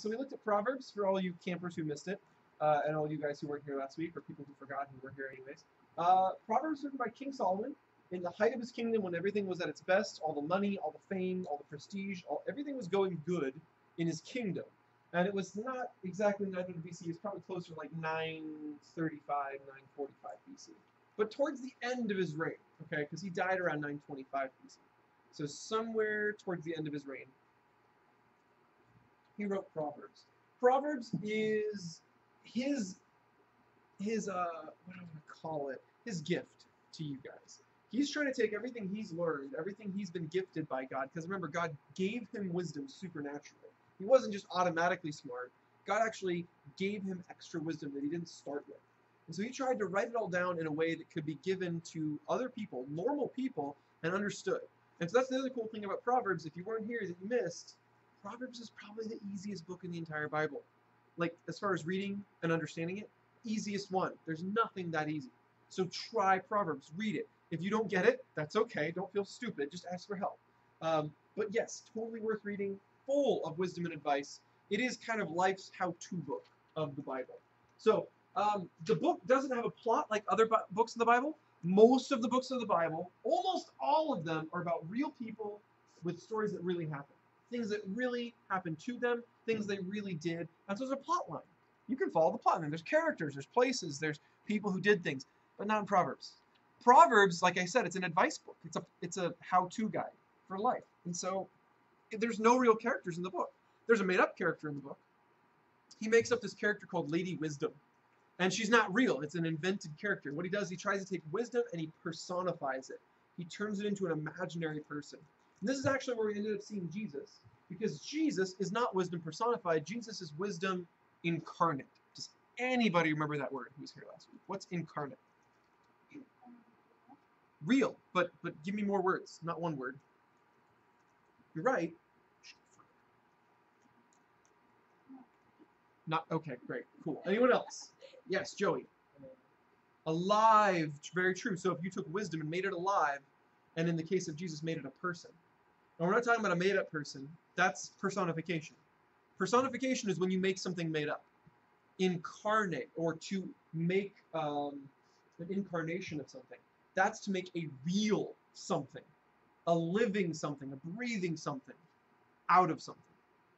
So we looked at Proverbs for all you campers who missed it, and all you guys who weren't here last week, or people who forgot who were here anyways. Proverbs written by King Solomon in the height of his kingdom when everything was at its best, all the money, all the fame, all the prestige, everything was going good in his kingdom. And it was not exactly 900 BC, it's probably closer to like 935, 945 BC. But towards the end of his reign, okay, because he died around 925 BC. So somewhere towards the end of his reign, he wrote Proverbs. Proverbs is his what do I want to call it? His gift to you guys. He's trying to take everything he's learned, everything he's been gifted by God, because remember, God gave him wisdom supernaturally. He wasn't just automatically smart. God actually gave him extra wisdom that he didn't start with. And so he tried to write it all down in a way that could be given to other people, normal people, and understood. And so that's the other cool thing about Proverbs. If you weren't here that you missed, Proverbs is probably the easiest book in the entire Bible. Like, as far as reading and understanding it, easiest one. There's nothing that easy. So try Proverbs, read it. If you don't get it, that's okay. Don't feel stupid. Just ask for help. But yes, totally worth reading, full of wisdom and advice. It is kind of life's how-to book of the Bible. So the book doesn't have a plot like other books in the Bible. Most of the books of the Bible, almost all of them, are about real people with stories that really happened. Things that really happened to them, things they really did. And so there's a plot line. You can follow the plot line. There's characters, there's places, there's people who did things, but not in Proverbs. Proverbs, like I said, it's an advice book. It's a how-to guide for life. And so there's no real characters in the book. There's a made-up character in the book. He makes up this character called Lady Wisdom. And she's not real. It's an invented character. What he does, he tries to take wisdom and he personifies it. He turns it into an imaginary person. And this is actually where we ended up seeing Jesus, because Jesus is not wisdom personified. Jesus is wisdom incarnate. Does anybody remember that word who was here last week? What's incarnate? Real, but give me more words, not one word. You're right. Not okay, great, cool. Anyone else? Yes, Joey. Alive, very true. So if you took wisdom and made it alive, and in the case of Jesus, made it a person. And we're not talking about a made-up person. That's personification. Personification is when you make something made up. Incarnate, or to make an incarnation of something. That's to make a real something, a living something, a breathing something out of something.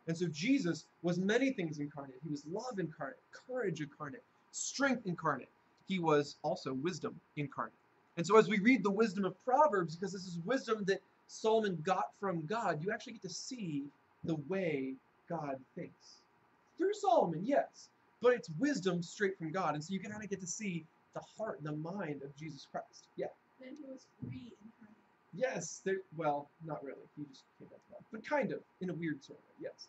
And so Jesus was many things incarnate. He was love incarnate, courage incarnate, strength incarnate. He was also wisdom incarnate. And so as we read the wisdom of Proverbs, because this is wisdom that Solomon got from God, you actually get to see the way God thinks. Through Solomon, yes, but it's wisdom straight from God. And so you can kind of get to see the heart and the mind of Jesus Christ. Yeah. Then he was reincarnated. Yes, well, not really. He just came back to life. But kind of, in a weird sort of way, yes.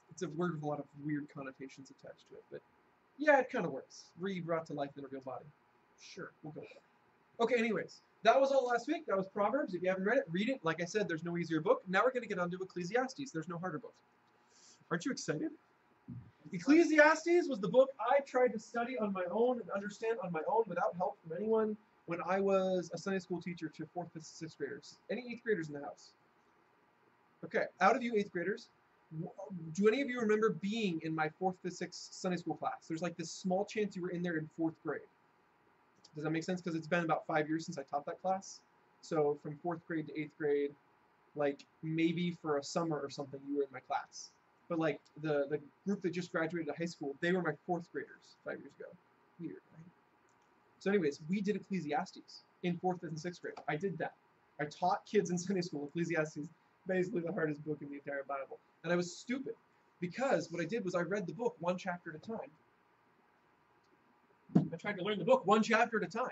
It's a word with a lot of weird connotations attached to it, but yeah, it kind of works. Brought to life in a real body. Sure, we'll go with that. Okay, anyways, that was all last week. That was Proverbs. If you haven't read it, read it. Like I said, there's no easier book. Now we're going to get on to Ecclesiastes. There's no harder book. Aren't you excited? Ecclesiastes was the book I tried to study on my own and understand on my own without help from anyone when I was a Sunday school teacher to 4th, 5th, 6th graders. Any 8th graders in the house? Okay, out of you 8th graders, do any of you remember being in my 4th, 5th, 6th Sunday school class? There's like this small chance you were in there in 4th grade. Does that make sense? Because it's been about 5 years since I taught that class. So from 4th grade to 8th grade, like maybe for a summer or something, you were in my class. But like the group that just graduated high school, they were my 4th graders 5 years ago. Weird, right? So anyways, we did Ecclesiastes in 4th, 5th, and 6th grade. I did that. I taught kids in Sunday school Ecclesiastes, basically the hardest book in the entire Bible. And I was stupid, because what I did was I read the book one chapter at a time. I tried to learn the book one chapter at a time.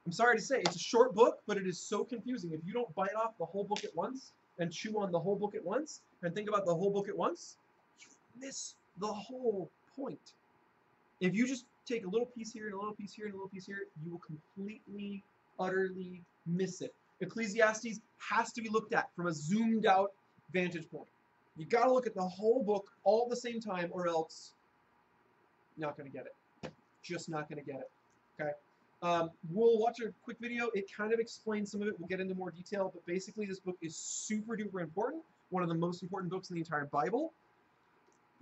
I'm sorry to say, it's a short book, but it is so confusing. If you don't bite off the whole book at once, and chew on the whole book at once, and think about the whole book at once, you miss the whole point. If you just take a little piece here and a little piece here and a little piece here, you will completely, utterly miss it. Ecclesiastes has to be looked at from a zoomed out vantage point. You got to look at the whole book all at the same time, or else you're not going to get it. Just not going to get it. Okay? We'll watch a quick video. It kind of explains some of it. We'll get into more detail, but basically this book is super duper important. One of the most important books in the entire Bible.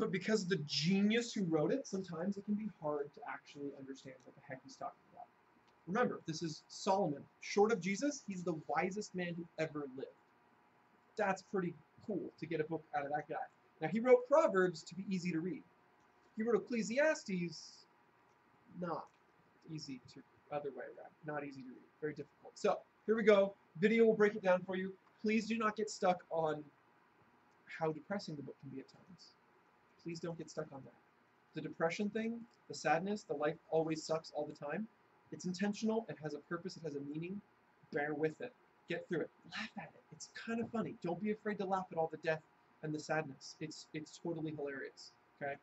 But because of the genius who wrote it, sometimes it can be hard to actually understand what the heck he's talking about. Remember, this is Solomon. Short of Jesus, he's the wisest man who ever lived. That's pretty cool to get a book out of that guy. Now, he wrote Proverbs to be easy to read. He wrote Ecclesiastes, not easy to, other way around, not easy to read, very difficult. So, here we go. Video will break it down for you. Please do not get stuck on how depressing the book can be at times. Please don't get stuck on that. The depression thing, the sadness, the life always sucks all the time, it's intentional, it has a purpose, it has a meaning. Bear with it. Get through it. Laugh at it. It's kind of funny. Don't be afraid to laugh at all the death and the sadness. It's totally hilarious. Okay?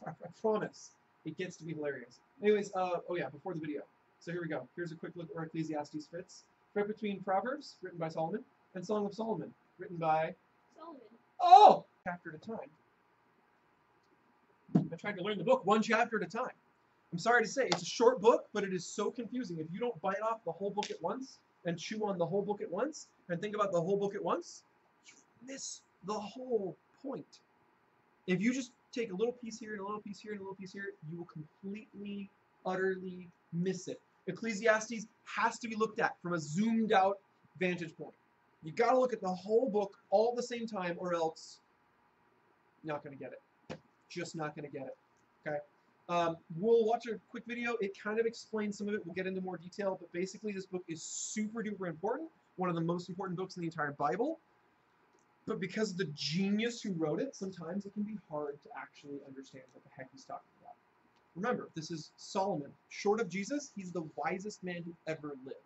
I promise. It gets to be hilarious. Anyways, oh yeah, before the video. So here we go. Here's a quick look where Ecclesiastes fits. Right between Proverbs, written by Solomon, and Song of Solomon, written by Solomon. Oh! Chapter at a time. I tried to learn the book one chapter at a time. I'm sorry to say, it's a short book, but it is so confusing. If you don't bite off the whole book at once, and chew on the whole book at once, and think about the whole book at once, you miss the whole point. If you just take a little piece here, and a little piece here, and a little piece here, you will completely, utterly miss it. Ecclesiastes has to be looked at from a zoomed out vantage point. You gotta look at the whole book all at the same time, or else you're not gonna get it. Just not gonna get it. Okay? We'll watch a quick video. It kind of explains some of it. We'll get into more detail, but basically this book is super duper important. One of the most important books in the entire Bible. But because of the genius who wrote it, sometimes it can be hard to actually understand what the heck he's talking about. Remember, this is Solomon. Short of Jesus, he's the wisest man who ever lived.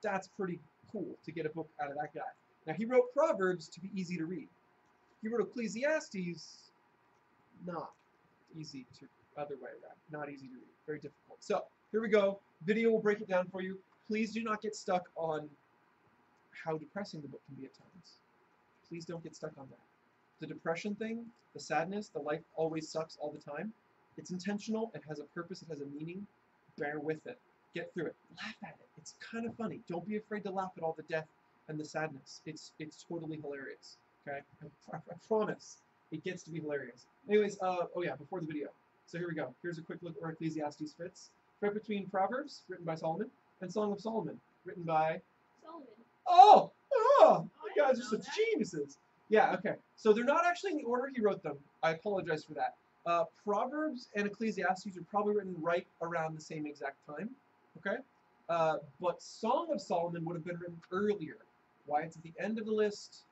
That's pretty cool to get a book out of that guy. Now, he wrote Proverbs to be easy to read. He wrote Ecclesiastes, not easy to, other way around, not easy to read, very difficult. So, here we go. Video will break it down for you. Please do not get stuck on how depressing the book can be at times. Please don't get stuck on that. The depression thing, the sadness, the life always sucks all the time, it's intentional, it has a purpose, it has a meaning. Bear with it. Get through it. Laugh at it. It's kind of funny. Don't be afraid to laugh at all the death and the sadness. It's totally hilarious. Okay? I promise. It gets to be hilarious. Anyways, oh yeah, before the video. So here we go. Here's a quick look where Ecclesiastes fits. Right between Proverbs, written by Solomon, and Song of Solomon, written by Solomon. Oh! Oh! You guys are such geniuses. Yeah, okay. So they're not actually in the order he wrote them. I apologize for that. Proverbs and Ecclesiastes are probably written right around the same exact time. Okay? But Song of Solomon would have been written earlier. Why it's at the end of the list,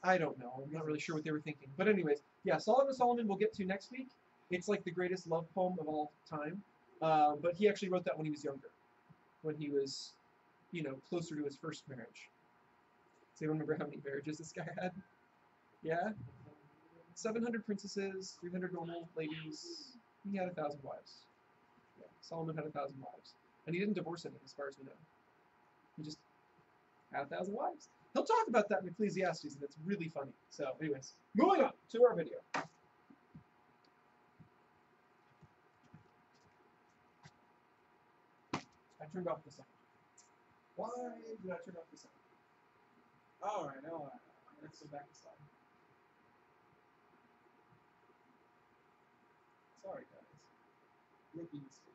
I don't know. I'm not really sure what they were thinking. But anyways, yeah, Song of Solomon we'll get to next week. It's like the greatest love poem of all time. But he actually wrote that when he was younger. When he was, you know, closer to his first marriage. Does anyone remember how many marriages this guy had? Yeah? 700 princesses, 300 normal ladies. He had 1,000 wives. Yeah, Solomon had 1,000 wives. And he didn't divorce any, as far as we know. He just had 1,000 wives. He'll talk about that in Ecclesiastes, and it's really funny. So, anyways, moving on to our video. I turned off the sound. Why did I turn off the sound? Alright, let's go back to slide. Sorry, guys. Rookie mistake.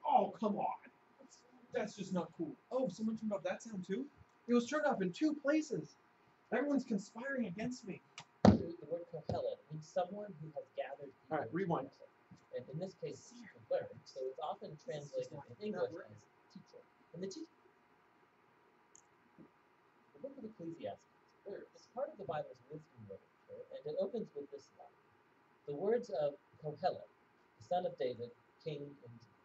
Oh, come on. That's just not cool. Oh, someone turned off that sound too? It was turned off in 2 places. Everyone's conspiring against me. The word kohelet means someone who has gathered people. All right, rewind. Together. And in this case, it's to learn, so it's often translated in English as teacher. And the book of Ecclesiastes is part of the Bible's wisdom literature, and it opens with this line. The words of Kohelet, the son of David, king in Judah.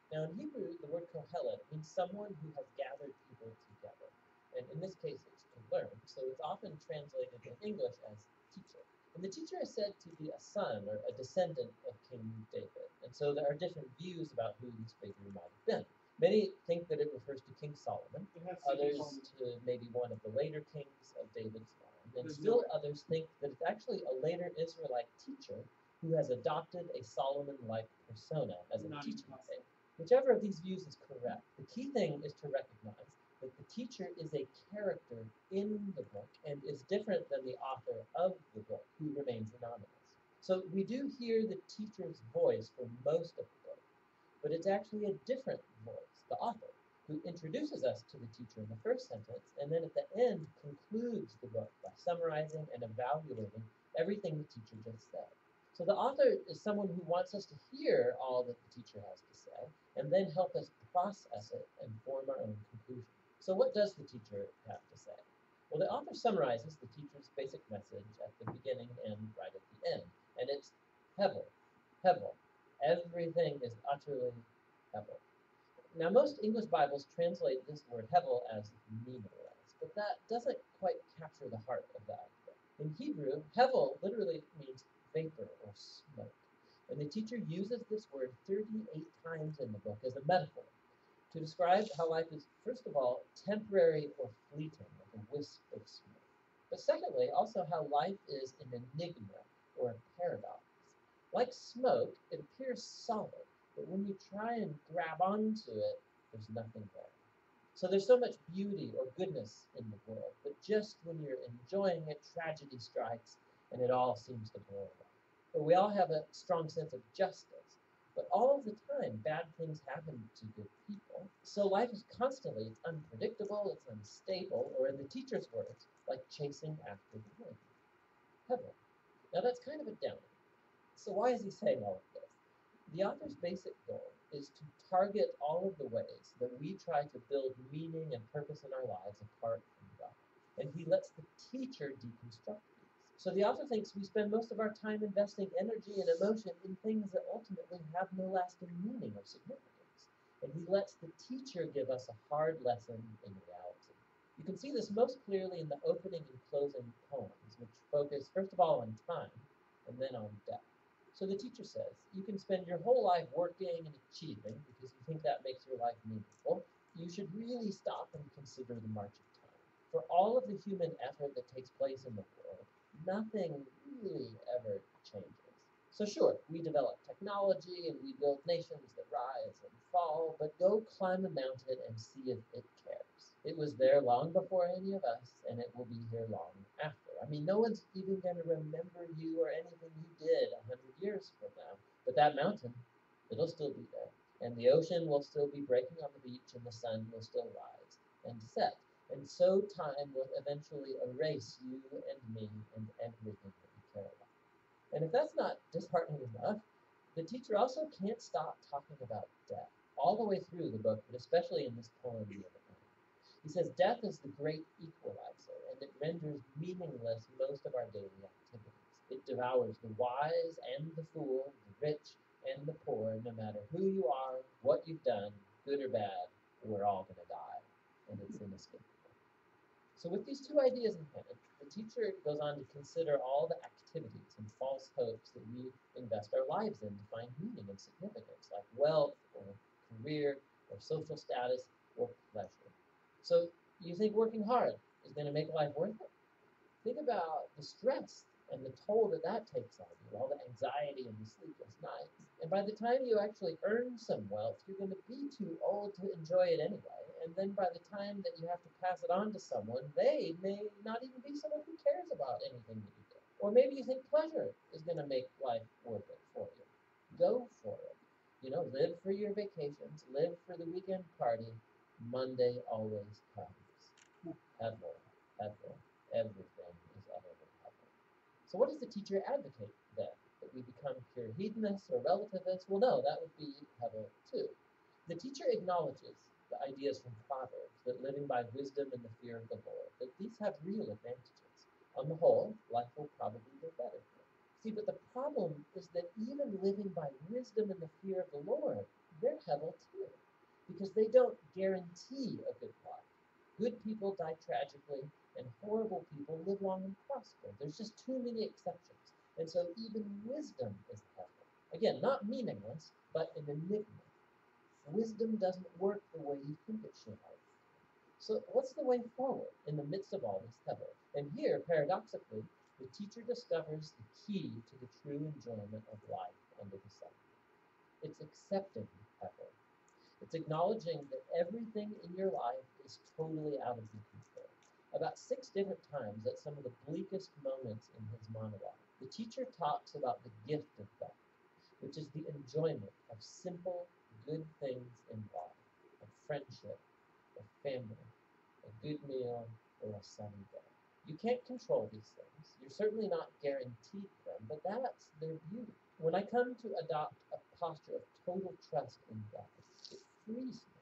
Now in Hebrew, the word kohelet means someone who has gathered people together. And in this case, it's to learn, so it's often translated in English as teacher. And the teacher is said to be a son or a descendant of King David. And so there are different views about who this figure might have been. Many think that it refers to King Solomon, others to maybe one of the later kings of David's line, and still others think that it's actually a later Israelite teacher who has adopted a Solomon-like persona as a teaching figure. Whichever of these views is correct, the key thing is to recognize that the teacher is a character in the book and is different than the author of the book, who remains anonymous. So we do hear the teacher's voice for most of the book, but it's actually a different voice, the author, who introduces us to the teacher in the first sentence and then at the end concludes the book by summarizing and evaluating everything the teacher just said. So the author is someone who wants us to hear all that the teacher has to say and then help us process it and form our own conclusion. So what does the teacher have to say? Well, the author summarizes the teacher's basic message at the beginning and right at the end. And it's Hevel, Hevel. Everything is utterly Hevel. Now, most English Bibles translate this word Hevel as meaningless, but that doesn't quite capture the heart of the idea. In Hebrew, Hevel literally means vapor or smoke, and the teacher uses this word 38 times in the book as a metaphor to describe how life is, first of all, temporary or fleeting, like a wisp of smoke. But secondly, also how life is an enigma or a paradox. Like smoke, it appears solid, but when you try and grab onto it, there's nothing there. So there's so much beauty or goodness in the world, but just when you're enjoying it, tragedy strikes and it all seems to blow away. But we all have a strong sense of justice, but all of the time bad things happen to good people. So life is constantly, it's unpredictable, it's unstable, or in the teacher's words, like chasing after the wind. Heaven. Now that's kind of a downer. So why is he saying all of this? The author's basic goal is to target all of the ways that we try to build meaning and purpose in our lives apart from God. And he lets the teacher deconstruct these. So the author thinks we spend most of our time investing energy and emotion in things that ultimately have no lasting meaning or significance. And he lets the teacher give us a hard lesson in reality. You can see this most clearly in the opening and closing poems, which focus first of all on time and then on death. So the teacher says, you can spend your whole life working and achieving because you think that makes your life meaningful. You should really stop and consider the march of time. For all of the human effort that takes place in the world, nothing really ever changes. So sure, we develop technology and we build nations that rise and fall, but go climb a mountain and see if it cares. It was there long before any of us, and it will be here long after. I mean, no one's even going to remember you or anything you did 100 years from now. But that mountain, it'll still be there. And the ocean will still be breaking on the beach, and the sun will still rise and set. And so time will eventually erase you and me and everything that we care about. And if that's not disheartening enough, the teacher also can't stop talking about death all the way through the book, but especially in this poem near the end. He says death is the great equalizer, and it renders meaningless most of our daily activities. It devours the wise and the fool, the rich and the poor, no matter who you are, what you've done, good or bad, we're all going to die, and it's inescapable. So with these two ideas in hand, the teacher goes on to consider all the activities and false hopes that we invest our lives in to find meaning and significance, like wealth or career or social status or pleasure. So you think working hard is going to make life worth it? Think about the stress and the toll that that takes on you, all the anxiety and the sleepless nights. And by the time you actually earn some wealth, you're going to be too old to enjoy it anyway. And then by the time that you have to pass it on to someone, they may not even be someone who cares about anything that you do. Or maybe you think pleasure is going to make life worth it for you. Go for it. You know, live for your vacations, live for the weekend party. Monday always comes. Hevel, Hevel, everything is utterly Hevel. So what does the teacher advocate then? That we become pure hedonists or relativists? Well, no, that would be Hevel too. The teacher acknowledges the ideas from Proverbs that living by wisdom and the fear of the Lord, that these have real advantages. On the whole, life will probably go better. See, but the problem is that even living by wisdom and the fear of the Lord, they're Hevel too, because they don't guarantee a good life. Good people die tragically, and horrible people live long and prosper. There's just too many exceptions. And so even wisdom is Hevel. Again, not meaningless, but an enigma. Wisdom doesn't work the way you think it should. So what's the way forward in the midst of all this Hevel? And here, paradoxically, the teacher discovers the key to the true enjoyment of life under the sun. It's accepting Hevel. It's acknowledging that everything in your life is totally out of your control. About 6 different times at some of the bleakest moments in his monologue, the teacher talks about the gift of God, which is the enjoyment of simple, good things in life, of friendship, of family, a good meal, or a sunny day. You can't control these things. You're certainly not guaranteed them, but that's their beauty. When I come to adopt a posture of total trust in God, it frees me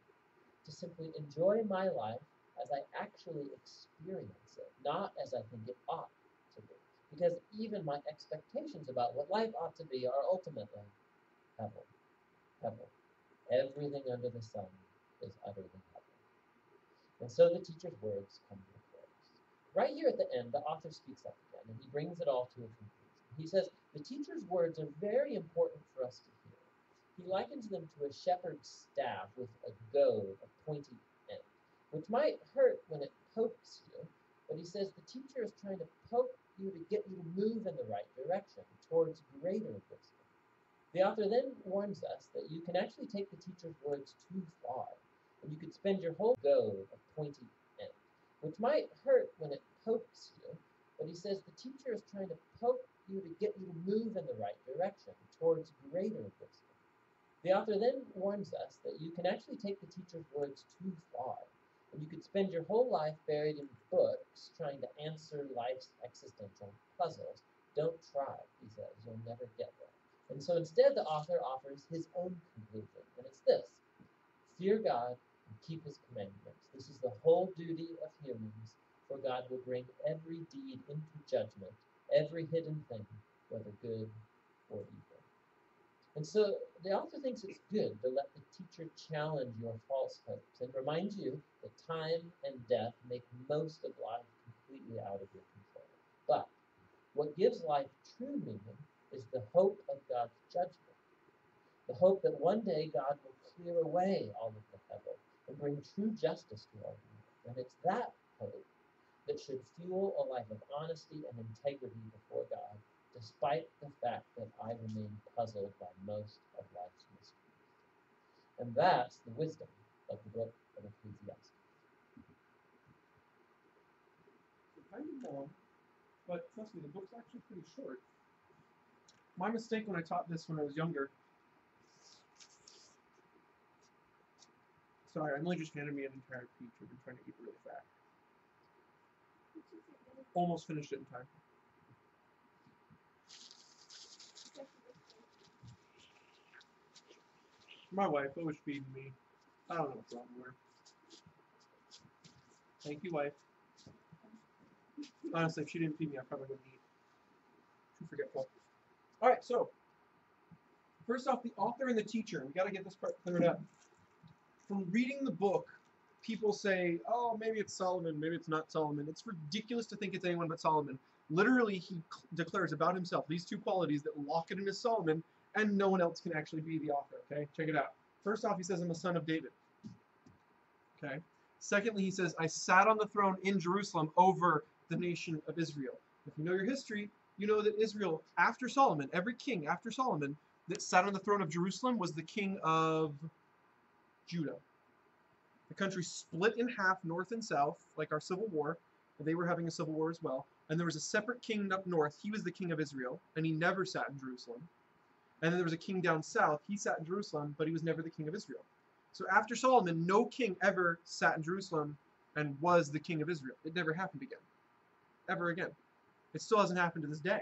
to simply enjoy my life as I actually experience it, not as I think it ought to be. Because even my expectations about what life ought to be are ultimately hevel. Hevel. Everything under the sun is utterly hevel. And so the teacher's words come to a close. Right here at the end, the author speaks up again, and he brings it all to a conclusion. He says, the teacher's words are very important for us to hear. He likens them to a shepherd's staff with a goad, a pointy end, which might hurt when it pokes you, but he says the teacher is trying to poke you to get you to move in the right direction, towards greater wisdom. The author then warns us that you can actually take the teacher's words too far, and you could spend your whole goad of pointy end, which might hurt when it pokes you, but he says the teacher is trying to poke you to get you to move in the right direction, towards greater wisdom. The author then warns us that you can actually take the teacher's words too far, and you could spend your whole life buried in books trying to answer life's existential puzzles. Don't try, he says, you'll never get there. And so instead, the author offers his own conclusion, and it's this: fear God and keep his commandments. This is the whole duty of humans, for God will bring every deed into judgment, every hidden thing, whether good or evil. And so the author thinks it's good to let the teacher challenge your false hopes and remind you that time and death make most of life completely out of your control. But what gives life true meaning is the hope of God's judgment. The hope that one day God will clear away all of the hevel and bring true justice to our world. And it's that hope that should fuel a life of honesty and integrity before God, despite the fact that I remain puzzled by most of life's mysteries. And that's the wisdom of the book of Ecclesiastes. It's kind of long, but trust me, the book's actually pretty short. My mistake when I taught this when I was younger. Sorry, Emily just handed me an entire peach. I've been trying to eat really fast. Almost finished it in time. My wife always feeding me. I don't know what's wrong with her. Thank you, wife. Honestly, if she didn't feed me, I probably wouldn't eat. Too forgetful. Alright, so first off, the author and the teacher. We got to get this part cleared up. From reading the book, people say, oh, maybe it's Solomon, maybe it's not Solomon. It's ridiculous to think it's anyone but Solomon. Literally, he declares about himself these two qualities that lock it in as Solomon, and no one else can actually be the author, okay? Check it out. First off, he says, I'm a son of David. Okay? Secondly, he says, I sat on the throne in Jerusalem over the nation of Israel. If you know your history, you know that Israel, after Solomon, every king after Solomon that sat on the throne of Jerusalem was the king of Judah. The country split in half, north and south, like our Civil War. They were having a civil war as well. And there was a separate king up north. He was the king of Israel, and he never sat in Jerusalem. And then there was a king down south. He sat in Jerusalem, but he was never the king of Israel. So after Solomon, no king ever sat in Jerusalem and was the king of Israel. It never happened again. Ever again. It still hasn't happened to this day.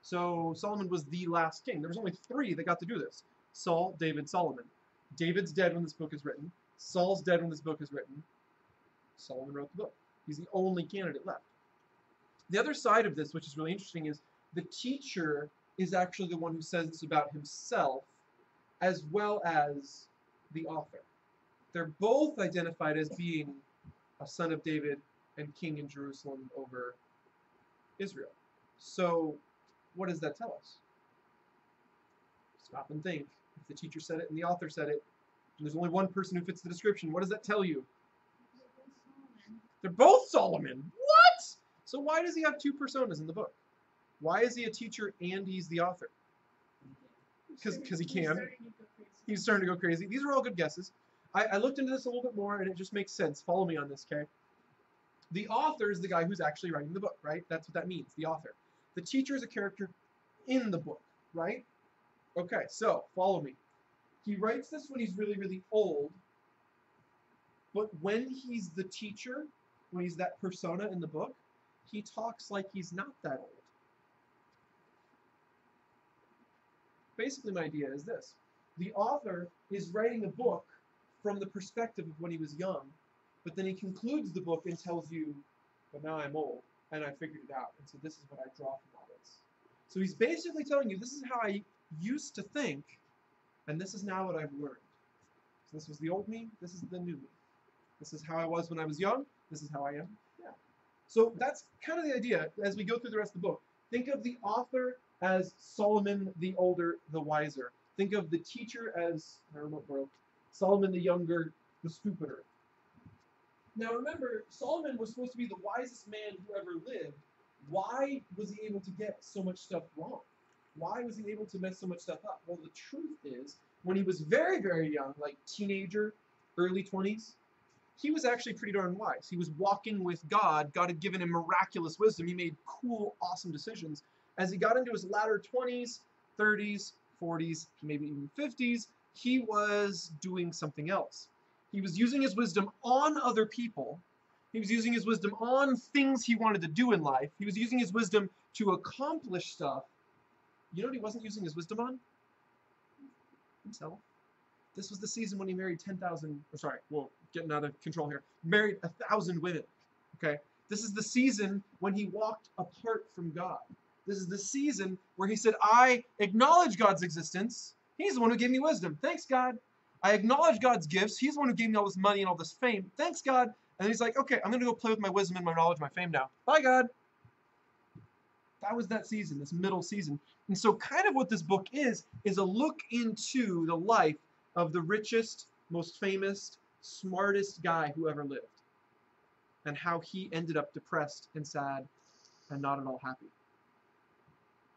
So Solomon was the last king. There was only 3 that got to do this. Saul, David, Solomon. David's dead when this book is written. Saul's dead when this book is written. Solomon wrote the book. He's the only candidate left. The other side of this, which is really interesting, is the teacher is actually the one who says this about himself as well as the author. They're both identified as being a son of David and king in Jerusalem over Israel. So what does that tell us? Stop and think. If the teacher said it and the author said it, and there's only one person who fits the description, what does that tell you? They're both Solomon. What? So why does he have 2 personas in the book? Why is he a teacher and he's the author? because he can. He's starting to go crazy. These are all good guesses. I looked into this a little bit more, and it just makes sense. Follow me on this, okay? The author is the guy who's actually writing the book, right? That's what that means, the author. The teacher is a character in the book, right? Okay, so follow me. He writes this when he's really, really old, but when he's the teacher, when he's that persona in the book, he talks like he's not that old. Basically, my idea is this. The author is writing a book from the perspective of when he was young, but then he concludes the book and tells you, but now I'm old, and I figured it out, and so this is what I draw from all this. So he's basically telling you, this is how I used to think, and this is now what I've learned. So this was the old me, this is the new me. This is how I was when I was young, this is how I am now. So that's kind of the idea as we go through the rest of the book. Think of the author as Solomon the older, the wiser. Think of the teacher as, my remote broke, Solomon the younger, the stupider. Now remember, Solomon was supposed to be the wisest man who ever lived. Why was he able to get so much stuff wrong? Why was he able to mess so much stuff up? Well, the truth is, when he was very, very young, like teenager, early 20s, he was actually pretty darn wise. He was walking with God. God had given him miraculous wisdom. He made cool, awesome decisions. As he got into his latter 20s, 30s, 40s, maybe even 50s, he was doing something else. He was using his wisdom on other people. He was using his wisdom on things he wanted to do in life. He was using his wisdom to accomplish stuff. You know what he wasn't using his wisdom on? Himself. This was the season when he married 10,000, getting out of control here. Married 1,000 women, okay? This is the season when he walked apart from God. This is the season where he said, I acknowledge God's existence. He's the one who gave me wisdom. Thanks, God. I acknowledge God's gifts. He's the one who gave me all this money and all this fame. Thanks, God. And he's like, okay, I'm going to go play with my wisdom and my knowledge, my fame now. Bye, God. That was that season, this middle season. And so kind of what this book is a look into the life of the richest, most famous, smartest guy who ever lived. And how he ended up depressed and sad and not at all happy.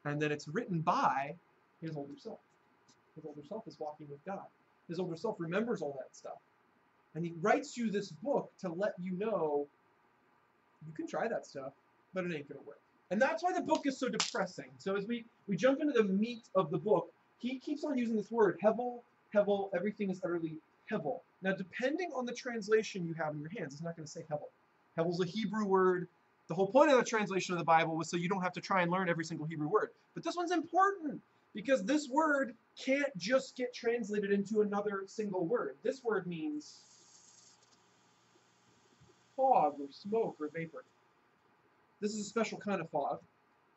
And then it's written by his older self. His older self is walking with God. His older self remembers all that stuff. And he writes you this book to let you know you can try that stuff, but it ain't going to work. And that's why the book is so depressing. So as we jump into the meat of the book, he keeps on using this word, hevel, hevel, everything is utterly hevel. Now, depending on the translation you have in your hands, it's not going to say hevel. Hevel's a Hebrew word. The whole point of the translation of the Bible was so you don't have to try and learn every single Hebrew word. But this one's important because this word can't just get translated into another single word. This word means fog or smoke or vapor. This is a special kind of fog,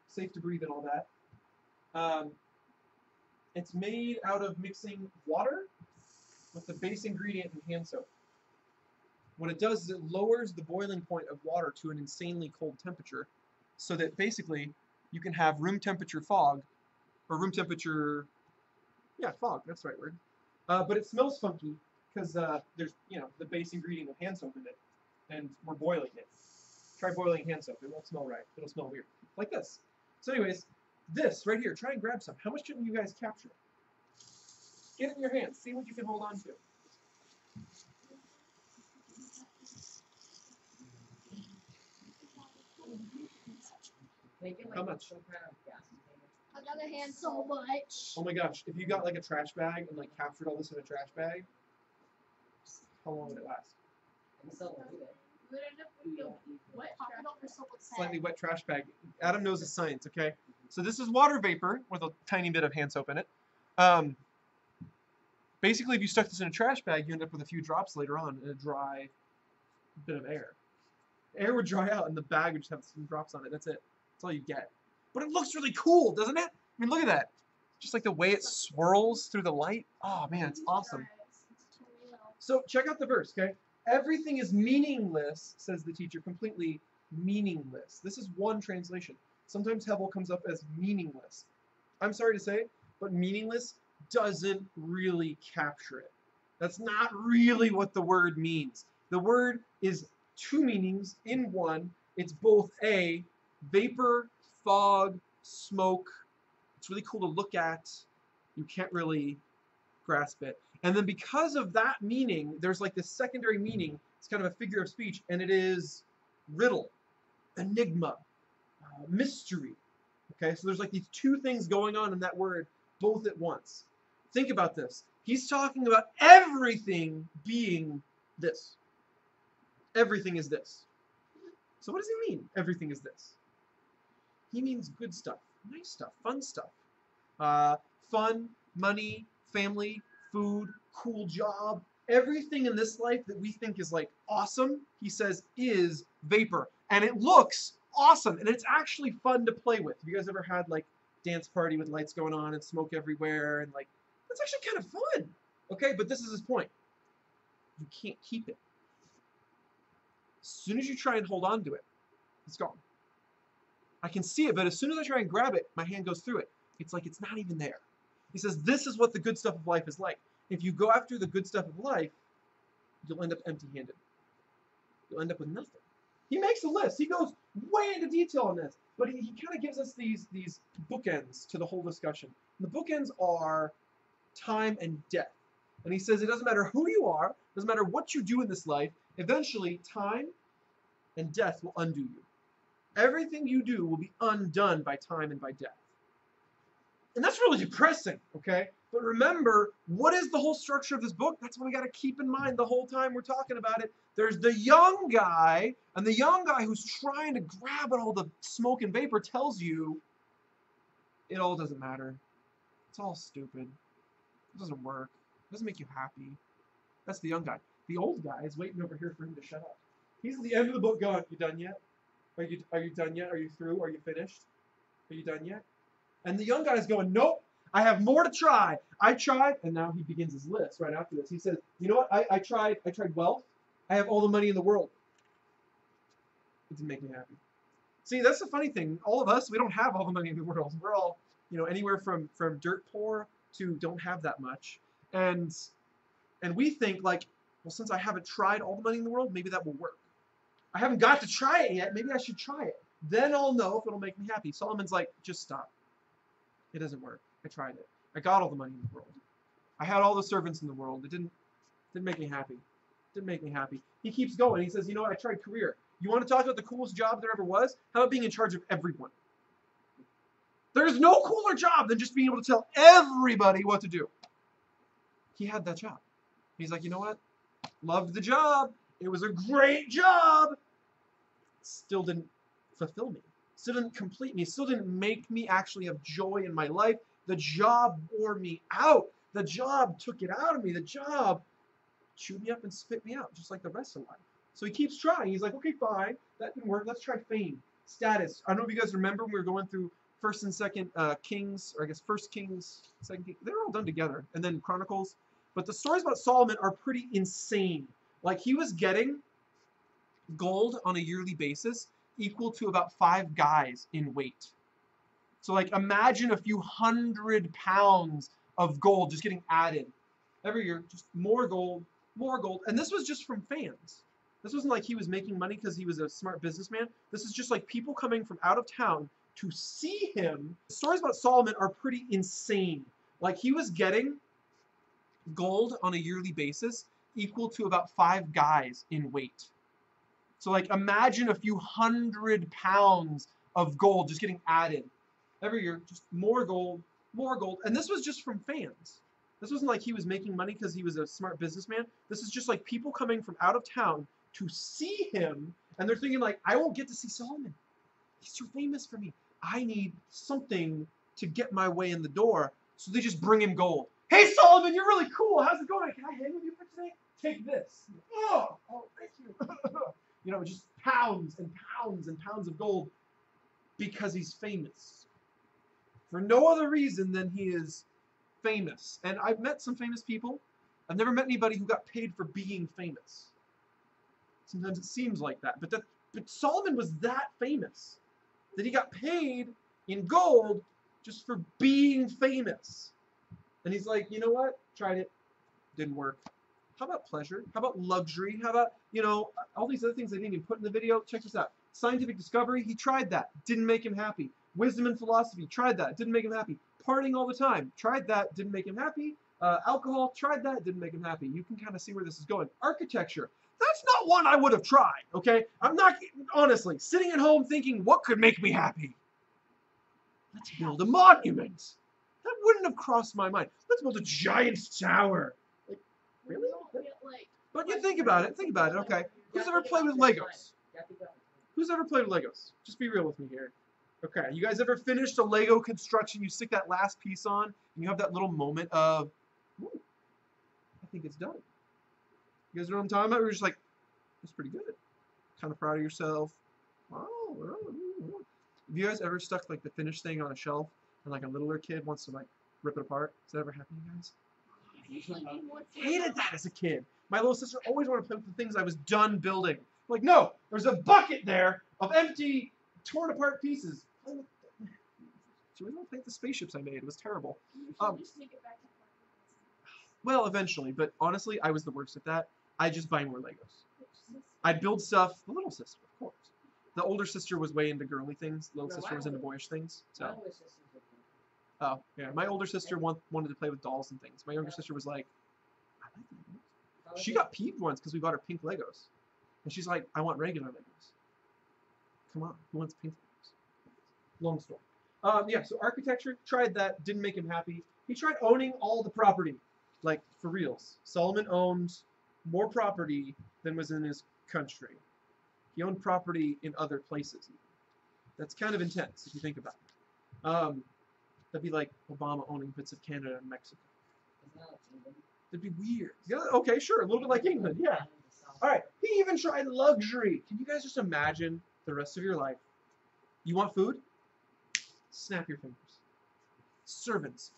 safe to breathe and all that. It's made out of mixing water with the base ingredient in hand soap. What it does is it lowers the boiling point of water to an insanely cold temperature so that basically you can have room temperature fog, or room temperature, fog, that's the right word. But it smells funky because there's, the base ingredient of hand soap in it, and we're boiling it. Try boiling hand soap, it won't smell right, it'll smell weird. Like this. So anyways, this right here, try and grab some. How much can you guys capture? Get it in your hands, see what you can hold on to. How much? Another hand so much. Oh my gosh, if you got like a trash bag and like captured all this in a trash bag, how long would it last? Slightly wet trash bag. Adam knows his science, okay? So this is water vapor with a tiny bit of hand soap in it. Basically, if you stuck this in a trash bag, you end up with a few drops later on in a dry bit of air. Air would dry out and the bag would just have some drops on it. That's it. That's all you get. But it looks really cool, doesn't it? I mean, look at that. Just like the way it swirls through the light. Oh, man, it's awesome. So check out the verse, okay? Everything is meaningless, says the teacher, completely meaningless. This is one translation. Sometimes hevel comes up as meaningless. I'm sorry to say, but meaningless doesn't really capture it. That's not really what the word means. The word is two meanings in one. It's both a vapor, fog, smoke. It's really cool to look at. You can't really grasp it. And then because of that meaning, there's like this secondary meaning. It's kind of a figure of speech, and it is riddle, enigma, mystery. Okay, so there's like these two things going on in that word both at once. Think about this. He's talking about everything being this. Everything is this. So what does he mean, everything is this? He means good stuff, nice stuff, fun stuff. Fun, money, family, food, cool job. Everything in this life that we think is like awesome, he says, is vapor. And it looks awesome, and it's actually fun to play with. Have you guys ever had like dance party with lights going on and smoke everywhere, and like, that's actually kind of fun. Okay, but this is his point. You can't keep it. As soon as you try and hold on to it, it's gone. I can see it, but as soon as I try and grab it, my hand goes through it. It's like it's not even there. He says this is what the good stuff of life is like. If you go after the good stuff of life, you'll end up empty-handed. You'll end up with nothing. He makes a list. He goes way into detail on this, but he kind of gives us these bookends to the whole discussion. And the bookends are time and death. And he says it doesn't matter who you are, it doesn't matter what you do in this life, eventually time and death will undo you. Everything you do will be undone by time and by death. And that's really depressing, okay? But remember, what is the whole structure of this book? That's what we got to keep in mind the whole time we're talking about it. There's the young guy, and the young guy who's trying to grab at all the smoke and vapor tells you it all doesn't matter. It's all stupid. It doesn't work. It doesn't make you happy. That's the young guy. The old guy is waiting over here for him to shut up. He's at the end of the book going, you done yet? Are you done yet? Are you through? Are you finished? Are you done yet? And the young guy's going, nope, I have more to try. I tried, and now he begins his list right after this. He says, you know what? I tried wealth. I have all the money in the world. It didn't make me happy. See, that's the funny thing. All of us, we don't have all the money in the world. We're all, anywhere from dirt poor to don't have that much. And we think like, well, since I haven't tried all the money in the world, maybe that will work. I haven't got to try it yet. Maybe I should try it. Then I'll know if it'll make me happy. Solomon's like, just stop. It doesn't work. I tried it. I got all the money in the world. I had all the servants in the world. It didn't make me happy. Didn't make me happy. He keeps going. He says, you know what? I tried career. You want to talk about the coolest job there ever was? How about being in charge of everyone? There's no cooler job than just being able to tell everybody what to do. He had that job. He's like, you know what? Loved the job. It was a great job. Still didn't fulfill me. Still didn't complete me. Still didn't make me actually have joy in my life. The job wore me out. The job took it out of me. The job chewed me up and spit me out, just like the rest of life. So he keeps trying. He's like, okay, fine. That didn't work. Let's try fame, status. I don't know if you guys remember when we were going through 1st and 2nd Kings, or I guess 1st Kings, 2nd Kings. They're all done together. And then Chronicles. But the stories about Solomon are pretty insane. Like, he was getting gold on a yearly basis equal to about 5 guys in weight. So, like, imagine a few 100 pounds of gold just getting added every year. Just more gold, more gold. And this was just from fans. This wasn't like he was making money because he was a smart businessman. This is just like people coming from out of town to see him. The stories about Solomon are pretty insane. Like, he was getting gold on a yearly basis equal to about 5 guys in weight. So, like, imagine a few 100 pounds of gold just getting added every year. Just more gold, more gold. And this was just from fans. This wasn't like he was making money because he was a smart businessman. This is just like people coming from out of town to see him, and they're thinking like, I won't get to see Solomon. He's too famous for me. I need something to get my way in the door. So they just bring him gold. Hey Solomon, you're really cool. How's it going? Can I hang with you for today? Take this. Oh, thank you. Just pounds and pounds and pounds of gold because he's famous. For no other reason than he is famous. And I've met some famous people. I've never met anybody who got paid for being famous. Sometimes it seems like that. But Solomon was that famous that he got paid in gold just for being famous. And he's like, you know what? Tried it. Didn't work. How about pleasure? How about luxury? How about, all these other things I didn't even put in the video? Check this out. Scientific discovery, he tried that. Didn't make him happy. Wisdom and philosophy, tried that. Didn't make him happy. Partying all the time. Tried that, didn't make him happy. Alcohol, tried that, didn't make him happy. You can kind of see where this is going. Architecture. That's not one I would have tried, okay? I'm not, honestly, sitting at home thinking, what could make me happy? Let's build a monument. That wouldn't have crossed my mind. Let's build a giant tower. Like, really? But you think about it, okay? Who's ever played with Legos? Who's ever played with Legos? Just be real with me here. Okay, you guys ever finished a Lego construction, you stick that last piece on, and you have that little moment of, ooh, I think it's done. You guys know what I'm talking about? We're just like, that's pretty good. Kind of proud of yourself. Wow. Have you guys ever stuck like the finished thing on a shelf and like a littler kid wants to like rip it apart? Does that ever happen to you guys? Hated that as a kid. My little sister always wanted to play with the things I was done building. I'm like, no, there's a bucket there of empty, torn apart pieces. She was going to play with the spaceships I made. It was terrible. Well, eventually, but honestly, I was the worst at that. I just buy more Legos. I'd build stuff. The little sister, of course. The older sister was way into girly things. The little sister was into boyish things. So. Oh, yeah. My older sister wanted to play with dolls and things. My younger sister was like, I like Legos. She got peeved once because we bought her pink Legos. And she's like, I want regular Legos. Come on, who wants pink Legos? Long story. Yeah, so architecture, tried that, didn't make him happy. He tried owning all the property. Like, for reals. Solomon owned more property than was in his country. He owned property in other places. That's kind of intense, if you think about it. That'd be like Obama owning bits of Canada and Mexico. That'd be weird. Yeah, okay, sure, a little bit like England, yeah. All right, he even tried luxury. Can you guys just imagine the rest of your life? You want food? Snap your fingers. Servants.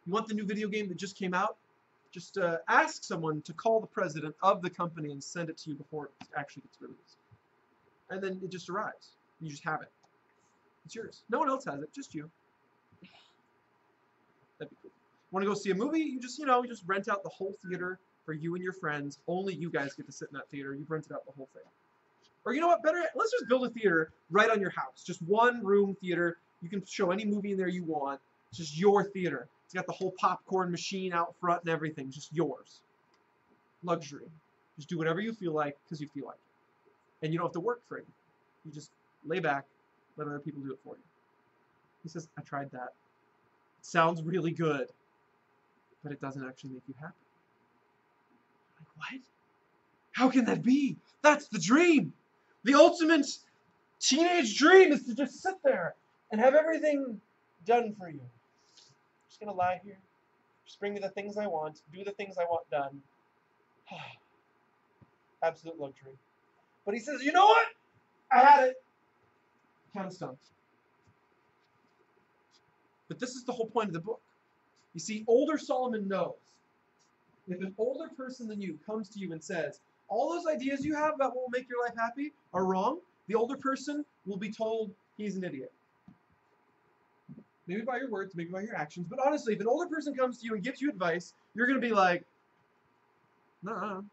You want the new video game that just came out? Just ask someone to call the president of the company and send it to you before it actually gets released. And then it just arrives. You just have it. It's yours. No one else has it, just you. That'd be cool. Want to go see a movie? You just rent out the whole theater for you and your friends. Only you guys get to sit in that theater. You've rented out the whole thing. Or you know what? Better, let's just build a theater right on your house. Just one room theater. You can show any movie in there you want. It's just your theater. It's got the whole popcorn machine out front and everything. Just yours. Luxury. Just do whatever you feel like because you feel like it. And you don't have to work for it. You just lay back, let other people do it for you. He says, I tried that. It sounds really good, but it doesn't actually make you happy. Like, what? How can that be? That's the dream. The ultimate teenage dream is to just sit there and have everything done for you. I'm just going to lie here, just bring me the things I want, do the things I want done. Absolute luxury. But he says, you know what? I had it. Kind of stumped. But this is the whole point of the book. You see, older Solomon knows if an older person than you comes to you and says, all those ideas you have about what will make your life happy are wrong, the older person will be told he's an idiot. Maybe by your words, maybe by your actions, but honestly, if an older person comes to you and gives you advice, you're going to be like, no,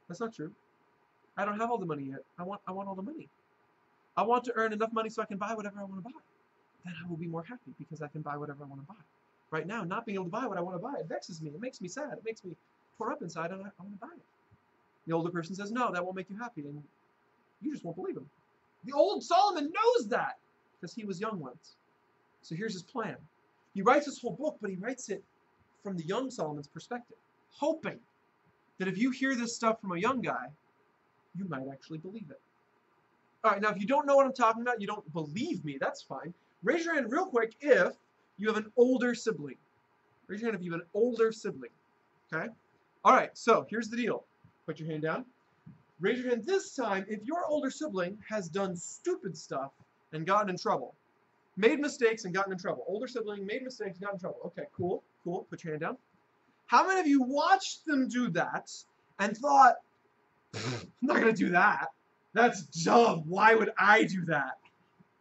that's not true. I don't have all the money yet. I want all the money. I want to earn enough money so I can buy whatever I want to buy. Then I will be more happy because I can buy whatever I want to buy. Right now, not being able to buy what I want to buy, it vexes me. It makes me sad. It makes me tore up inside, and I want to buy it. The older person says, no, that won't make you happy, and you just won't believe him. The old Solomon knows that because he was young once. So here's his plan. He writes this whole book, but he writes it from the young Solomon's perspective, hoping that if you hear this stuff from a young guy, you might actually believe it. All right, now if you don't know what I'm talking about, you don't believe me, that's fine. Raise your hand real quick if you have an older sibling. Raise your hand if you have an older sibling, okay? All right, so here's the deal. Put your hand down. Raise your hand this time if your older sibling has done stupid stuff and gotten in trouble. Made mistakes and gotten in trouble. Older sibling made mistakes and got in trouble. Okay, cool, cool. Put your hand down. How many of you watched them do that and thought, I'm not going to do that. That's dumb. Why would I do that?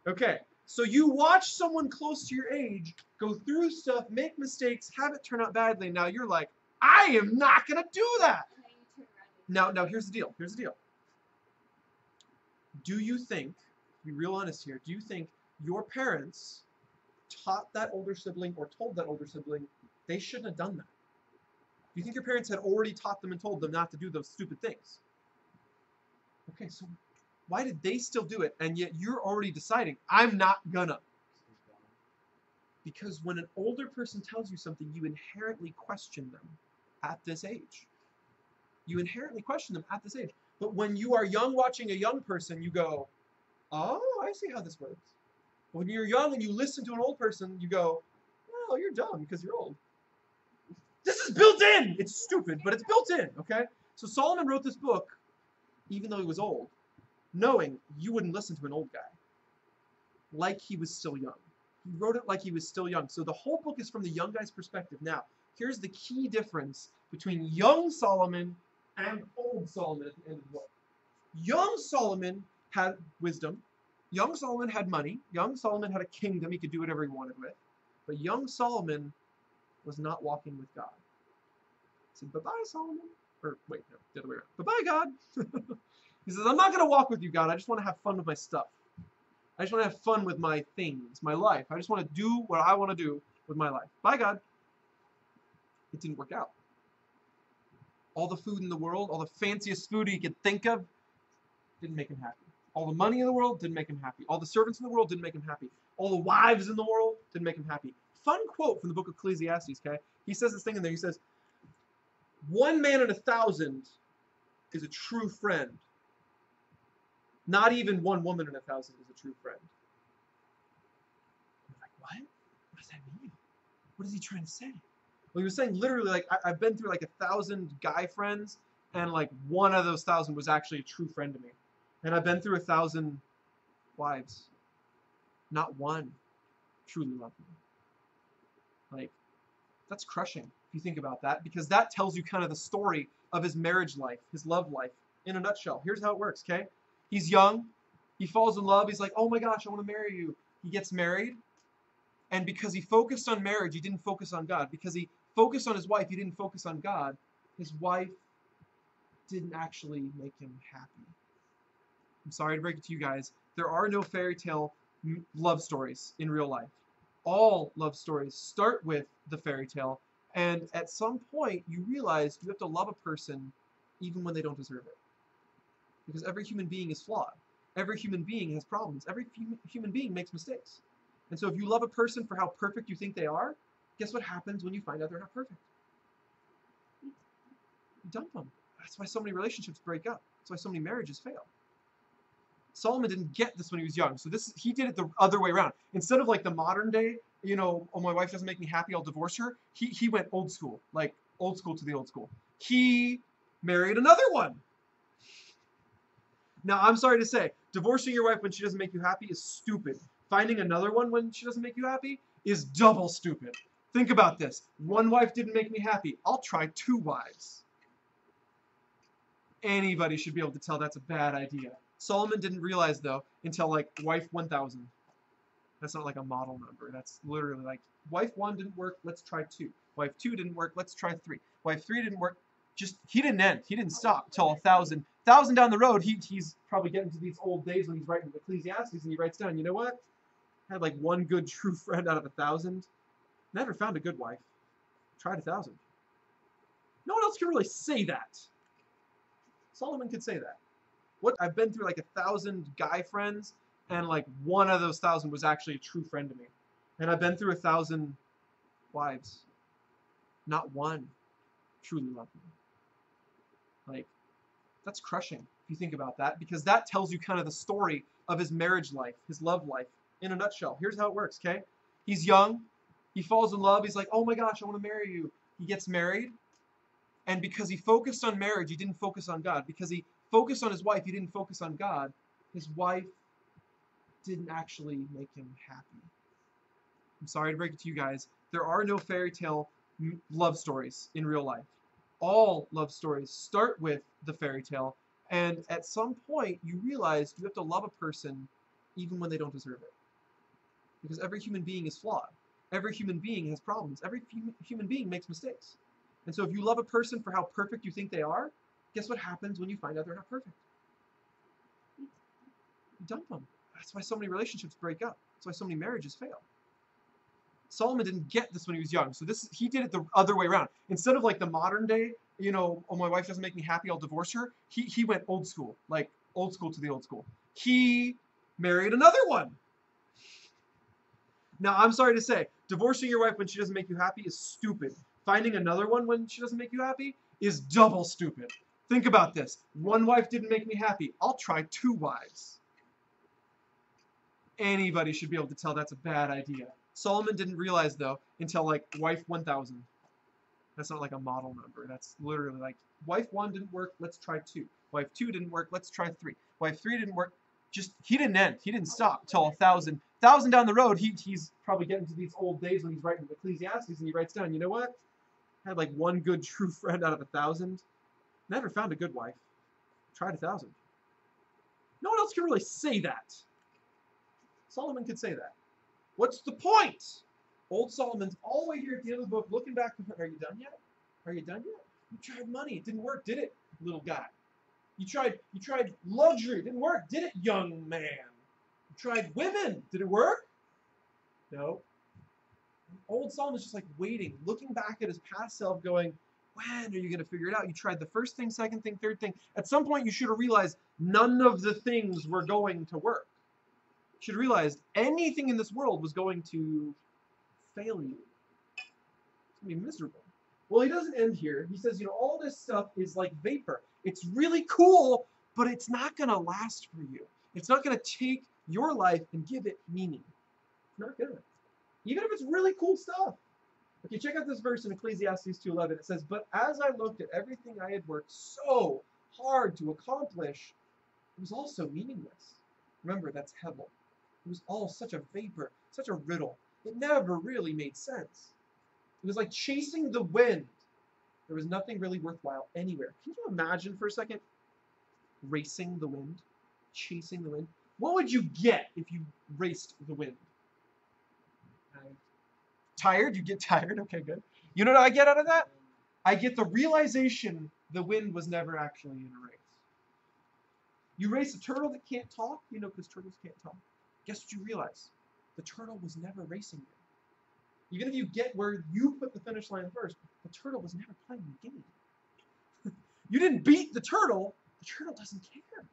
Okay, so you watch someone close to your age go through stuff, make mistakes, have it turn out badly, and now you're like, I am not going to do that. Now here's the deal. Here's the deal. Do you think, to be real honest here, do you think your parents taught that older sibling or told that older sibling, they shouldn't have done that. Do you think your parents had already taught them and told them not to do those stupid things? Okay, so why did they still do it, and yet you're already deciding, I'm not gonna? Because when an older person tells you something, you inherently question them at this age. You inherently question them at this age. But when you are young watching a young person, you go, oh, I see how this works. When you're young and you listen to an old person, you go, well, you're dumb because you're old. This is built in! It's stupid, but it's built in, okay? So Solomon wrote this book, even though he was old, knowing you wouldn't listen to an old guy. Like he was still young. He wrote it like he was still young. So the whole book is from the young guy's perspective. Now, here's the key difference between young Solomon and old Solomon at the end of the book. Young Solomon had wisdom. Young Solomon had money. Young Solomon had a kingdom he could do whatever he wanted with. But young Solomon was not walking with God. He said, bye-bye, Solomon. Or, wait, no, the other way around. Bye-bye, God. He says, I'm not going to walk with you, God. I just want to have fun with my stuff. I just want to have fun with my things, my life. I just want to do what I want to do with my life. Bye, God. It didn't work out. All the food in the world, all the fanciest food he could think of, didn't make him happy. All the money in the world didn't make him happy. All the servants in the world didn't make him happy. All the wives in the world didn't make him happy. Fun quote from the book of Ecclesiastes, okay? He says this thing in there. He says, 1 man in 1,000 is a true friend. Not even 1 woman in 1,000 is a true friend. I'm like, what? What does that mean? What is he trying to say? Well, he was saying literally, like, I've been through like 1,000 guy friends, and like 1 of those 1,000 was actually a true friend to me. And I've been through 1,000 wives. Not one truly loved me. Like, that's crushing if you think about that, because that tells you kind of the story of his marriage life, his love life, in a nutshell. Here's how it works, okay? He's young. He falls in love. He's like, oh my gosh, I want to marry you. He gets married. And because he focused on marriage, he didn't focus on God. Because he focused on his wife, he didn't focus on God. His wife didn't actually make him happy. I'm sorry to break it to you guys. There are no fairy tale love stories in real life. All love stories start with the fairy tale, and at some point you realize you have to love a person even when they don't deserve it. Because every human being is flawed. Every human being has problems. Every human being makes mistakes. And so if you love a person for how perfect you think they are, guess what happens when you find out they're not perfect? You dump them. That's why so many relationships break up. That's why so many marriages fail. Solomon didn't get this when he was young, so he did it the other way around. Instead of like the modern day, you know, oh, my wife doesn't make me happy, I'll divorce her, he went old school, like old school to the old school. He married another one. Now, I'm sorry to say, divorcing your wife when she doesn't make you happy is stupid. Finding another one when she doesn't make you happy is double stupid. Think about this. 1 wife didn't make me happy. I'll try 2 wives. Anybody should be able to tell that's a bad idea. Solomon didn't realize, though, until like wife 1,000. That's not like a model number. That's literally like, wife 1 didn't work, let's try 2. Wife 2 didn't work, let's try 3. Wife 3 didn't work, he didn't end. He didn't stop till 1,000. 1,000 down the road, he's probably getting to these old days when he's writing Ecclesiastes, and he writes down, you know what? I had like 1 good true friend out of 1,000. Never found a good wife. Tried 1,000. No one else can really say that. Solomon could say that. I've been through like 1,000 guy friends, and like 1 of those 1,000 was actually a true friend to me. And I've been through 1,000 wives. Not one truly loved me. Like, that's crushing if you think about that, because that tells you kind of the story of his marriage life, his love life, in a nutshell. Here's how it works, okay? He's young. He falls in love. He's like, oh my gosh, I want to marry you. He gets married. And because he focused on marriage, he didn't focus on God. Because he focused on his wife, he didn't focus on God. His wife didn't actually make him happy. I'm sorry to break it to you guys. There are no fairy tale love stories in real life. All love stories start with the fairy tale, and at some point you realize you have to love a person even when they don't deserve it. Because every human being is flawed. Every human being has problems. Every human being makes mistakes. And so if you love a person for how perfect you think they are, guess what happens when you find out they're not perfect? You dump them. That's why so many relationships break up. That's why so many marriages fail. Solomon didn't get this when he was young. So he did it the other way around. Instead of like the modern day, oh, my wife doesn't make me happy, I'll divorce her. He went old school, like old school to the old school. He married another one. Now, I'm sorry to say, divorcing your wife when she doesn't make you happy is stupid. Finding another one when she doesn't make you happy is double stupid. Think about this. One wife didn't make me happy. I'll try 2 wives. Anybody should be able to tell that's a bad idea. Solomon didn't realize, though, until like wife 1000. That's not like a model number. That's literally like, wife 1 didn't work, let's try 2. Wife 2 didn't work, let's try 3. Wife 3 didn't work, he didn't end. He didn't stop till 1,000. 1,000 down the road, he's probably getting to these old days when he's writing Ecclesiastes, and he writes down, you know what? I had like 1 good true friend out of 1,000. Never found a good wife. Tried 1,000. No one else can really say that. Solomon could say that. What's the point? Old Solomon's all the way here at the end of the book, looking back. Are you done yet? Are you done yet? You tried money. It didn't work, did it, little guy? You tried luxury. It didn't work, did it, young man? You tried women. Did it work? No. Old Solomon's just like waiting, looking back at his past self, going, when are you going to figure it out? You tried the first thing, second thing, third thing. At some point, you should have realized none of the things were going to work. You should have realized anything in this world was going to fail you. It's going to be miserable. Well, he doesn't end here. He says, all this stuff is like vapor. It's really cool, but it's not going to last for you. It's not going to take your life and give it meaning. It's not going to. Even if it's really cool stuff. Okay, check out this verse in Ecclesiastes 2:11. It says, but as I looked at everything I had worked so hard to accomplish, it was also meaningless. Remember, that's Hevel. It was all such a vapor, such a riddle. It never really made sense. It was like chasing the wind. There was nothing really worthwhile anywhere. Can you imagine for a second racing the wind? Chasing the wind? What would you get if you raced the wind? Tired? You get tired? Okay, good. You know what I get out of that? I get the realization the wind was never actually in a race. You race a turtle that can't talk, because turtles can't talk. Guess what you realize? The turtle was never racing you. Even if you get where you put the finish line first, the turtle was never playing the game. You didn't beat the turtle doesn't care.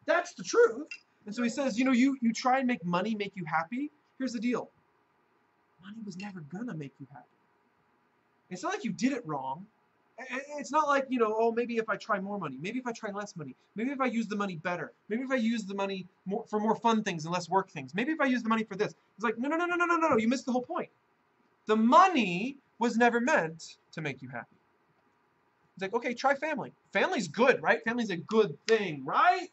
That's the truth. And so he says, you try and make money make you happy. Here's the deal. Money was never gonna make you happy. It's not like you did it wrong. It's not like, oh, maybe if I try more money, maybe if I try less money, maybe if I use the money better, maybe if I use the money for more fun things and less work things, maybe if I use the money for this. It's like, no, you missed the whole point. The money was never meant to make you happy. It's like, okay, try family. Family's good, right? Family's a good thing, right?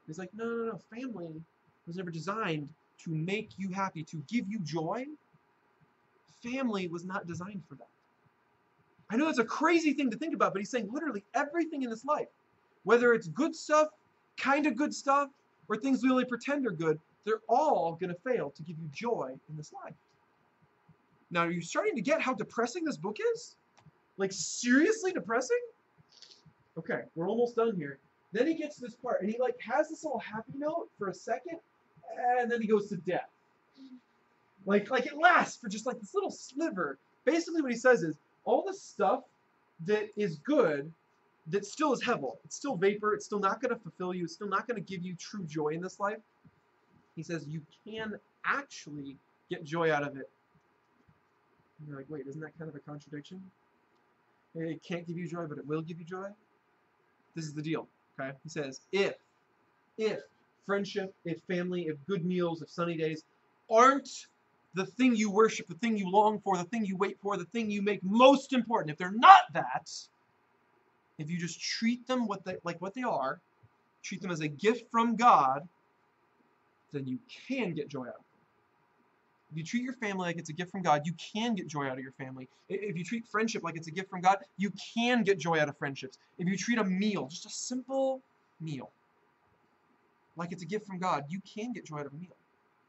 It's like, no, family was never designed to make you happy, to give you joy. Family was not designed for that. I know it's a crazy thing to think about, but he's saying literally everything in this life, whether it's good stuff, kind of good stuff, or things we only pretend are good, they're all going to fail to give you joy in this life. Now, are you starting to get how depressing this book is? Like, seriously depressing? Okay, we're almost done here. Then he gets to this part, and he has this little happy note for a second, and then he goes to death. Like it lasts for just like this little sliver. Basically what he says is, all the stuff that is good, that still is Hevel, it's still vapor, it's still not going to fulfill you, it's still not going to give you true joy in this life. He says you can actually get joy out of it. And you're like, wait, isn't that kind of a contradiction? It can't give you joy, but it will give you joy? This is the deal, okay? He says, if friendship, if family, if good meals, if sunny days aren't the thing you worship, the thing you long for, the thing you wait for, the thing you make most important, if they're not that, if you just treat them like what they are, treat them as a gift from God, then you can get joy out of them. If you treat your family like it's a gift from God, you can get joy out of your family. If you treat friendship like it's a gift from God, you can get joy out of friendships. If you treat a meal, just a simple meal, like it's a gift from God, you can get joy out of a meal.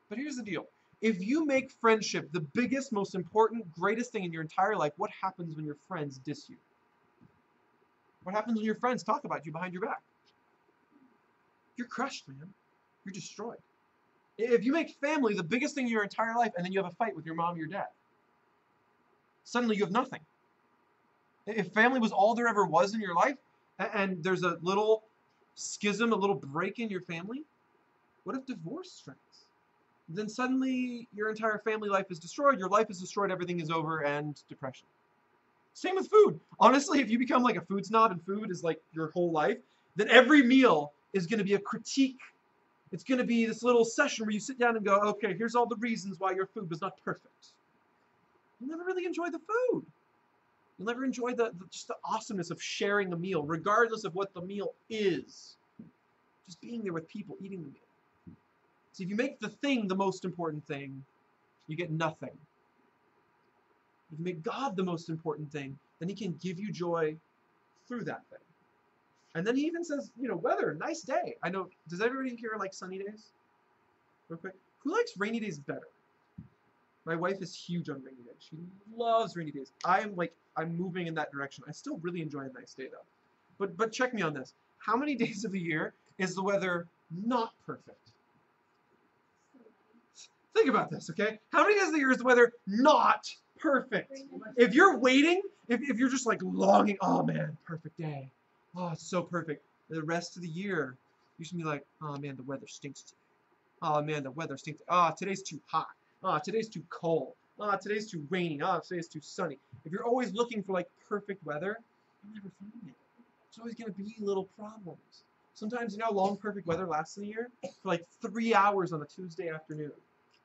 But here's the deal. If you make friendship the biggest, most important, greatest thing in your entire life, what happens when your friends diss you? What happens when your friends talk about you behind your back? You're crushed, man. You're destroyed. If you make family the biggest thing in your entire life, and then you have a fight with your mom or your dad, suddenly you have nothing. If family was all there ever was in your life, and there's a little schism, a little break in your family, what if divorce strikes? Then suddenly your entire family life is destroyed, your life is destroyed, everything is over, and depression. Same with food. Honestly, if you become like a food snob and food is like your whole life, then every meal is going to be a critique. It's going to be this little session where you sit down and go, okay, here's all the reasons why your food was not perfect. You'll never really enjoy the food. You'll never enjoy just the awesomeness of sharing a meal, regardless of what the meal is. Just being there with people, eating the meal. So if you make the thing the most important thing, you get nothing. If you make God the most important thing, then he can give you joy through that thing. And then he even says, weather, nice day. I know, does everybody here like sunny days? Real quick. Who likes rainy days better? My wife is huge on rainy days. She loves rainy days. I'm moving in that direction. I still really enjoy a nice day though. But check me on this. How many days of the year is the weather not perfect? Think about this, okay? How many days of the year is the weather not perfect? If you're waiting, if you're just like longing, oh man, perfect day. Oh, it's so perfect. The rest of the year, you should be like, oh man, the weather stinks today. Oh man, the weather stinks. Oh, today's too hot. Oh, today's too cold. Oh, today's too rainy. Oh, today's too sunny. If you're always looking for like perfect weather, you'll never find it. There's always going to be little problems. Sometimes, you know how long perfect weather lasts in a year? For like 3 hours on a Tuesday afternoon.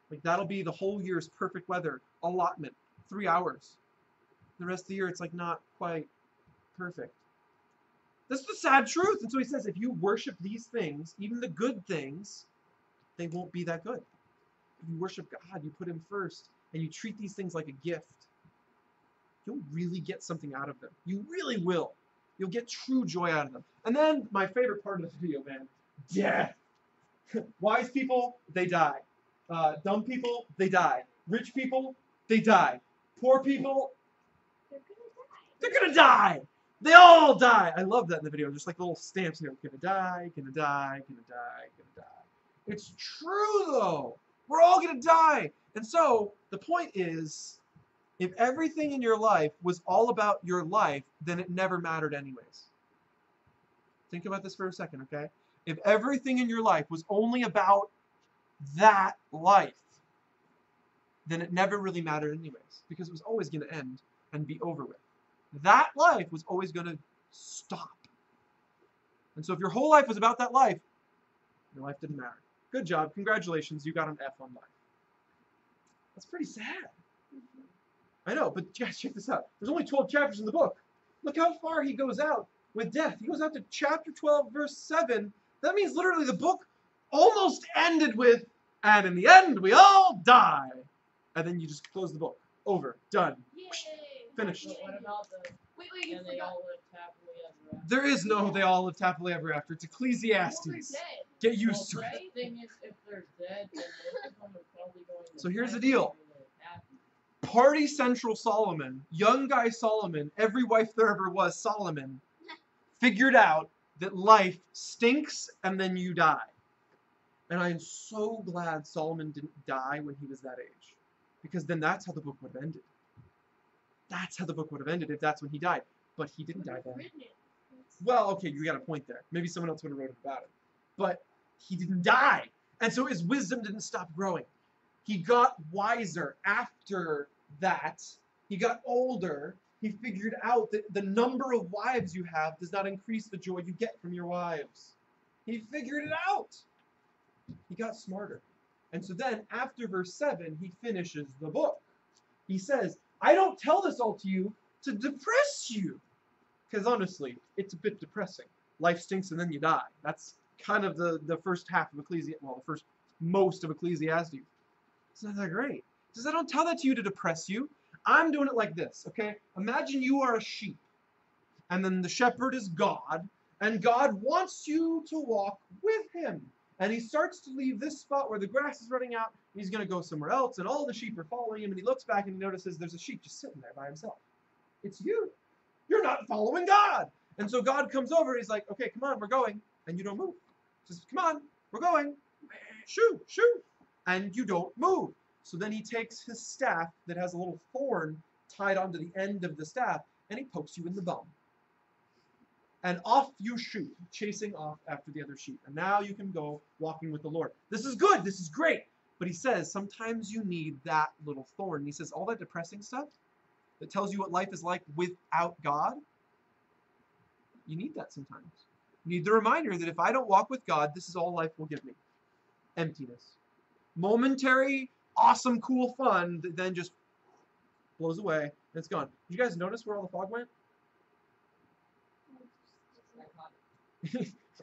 Like that'll be the whole year's perfect weather allotment. 3 hours. The rest of the year, it's like not quite perfect. That's the sad truth. And so he says, if you worship these things, even the good things, they won't be that good. If you worship God, you put him first, and you treat these things like a gift, you'll really get something out of them. You really will. You'll get true joy out of them. And then my favorite part of the video, man, death. Wise people, they die. Dumb people, they die. Rich people, they die. Poor people, they're gonna die. They all die. I love that in the video. Just like little stamps, gonna die, gonna die, gonna die, gonna die. It's true though. We're all gonna die. And so the point is, if everything in your life was all about your life, then it never mattered anyways. Think about this for a second, okay? If everything in your life was only about that life, then it never really mattered anyways, because it was always going to end and be over with. That life was always going to stop. And so if your whole life was about that life, your life didn't matter. Good job. Congratulations. You got an F on life. That's pretty sad. I know, but guys, check this out. There's only 12 chapters in the book. Look how far he goes out with death. He goes out to chapter 12, verse 7. That means literally the book almost ended with, and in the end, we all die. And then you just close the book. Over. Done. Yay! Finished. But what about the Wait, you and they forgot. all lived happily ever after? There is no they all lived happily ever after. It's Well, they're Ecclesiastes. dead. Get used to Well, it. the thing is, if they're dead, then most of them are probably going to So here's the heaven deal. and live happy. Party Central Solomon, young guy Solomon, every wife there ever was Solomon, figured out that life stinks and then you die. And I am so glad Solomon didn't die when he was that age. Because then that's how the book would have ended. That's how the book would have ended if that's when he died. But he didn't die then. Written it. Well, okay, you got a point there. Maybe someone else would have wrote about it. But he didn't die. And so his wisdom didn't stop growing. He got wiser after that. He got older. He figured out that the number of wives you have does not increase the joy you get from your wives. He figured it out. He got smarter. And so then, after verse 7, he finishes the book. He says, I don't tell this all to you to depress you. Because honestly, it's a bit depressing. Life stinks and then you die. That's kind of the first half of Ecclesiastes, well, the first most of Ecclesiastes. It's not that great. He says, I don't tell that to you to depress you. I'm doing it like this, okay? Imagine you are a sheep, and then the shepherd is God, and God wants you to walk with him. And he starts to leave this spot where the grass is running out, and he's going to go somewhere else, and all the sheep are following him, and he looks back and he notices there's a sheep just sitting there by himself. It's you. You're not following God. And so God comes over, and he's like, okay, come on, we're going. And you don't move. He says, come on, we're going. Shoo, shoo. and you don't move. So then he takes his staff that has a little thorn tied onto the end of the staff, and he pokes you in the bum. And off you shoot, chasing off after the other sheep. And now you can go walking with the Lord. This is good. This is great. But he says sometimes you need that little thorn. And he says all that depressing stuff that tells you what life is like without God, you need that sometimes. You need the reminder that if I don't walk with God, this is all life will give me. Emptiness. Momentary, awesome, cool fun that then just blows away and it's gone. Did you guys notice where all the fog went?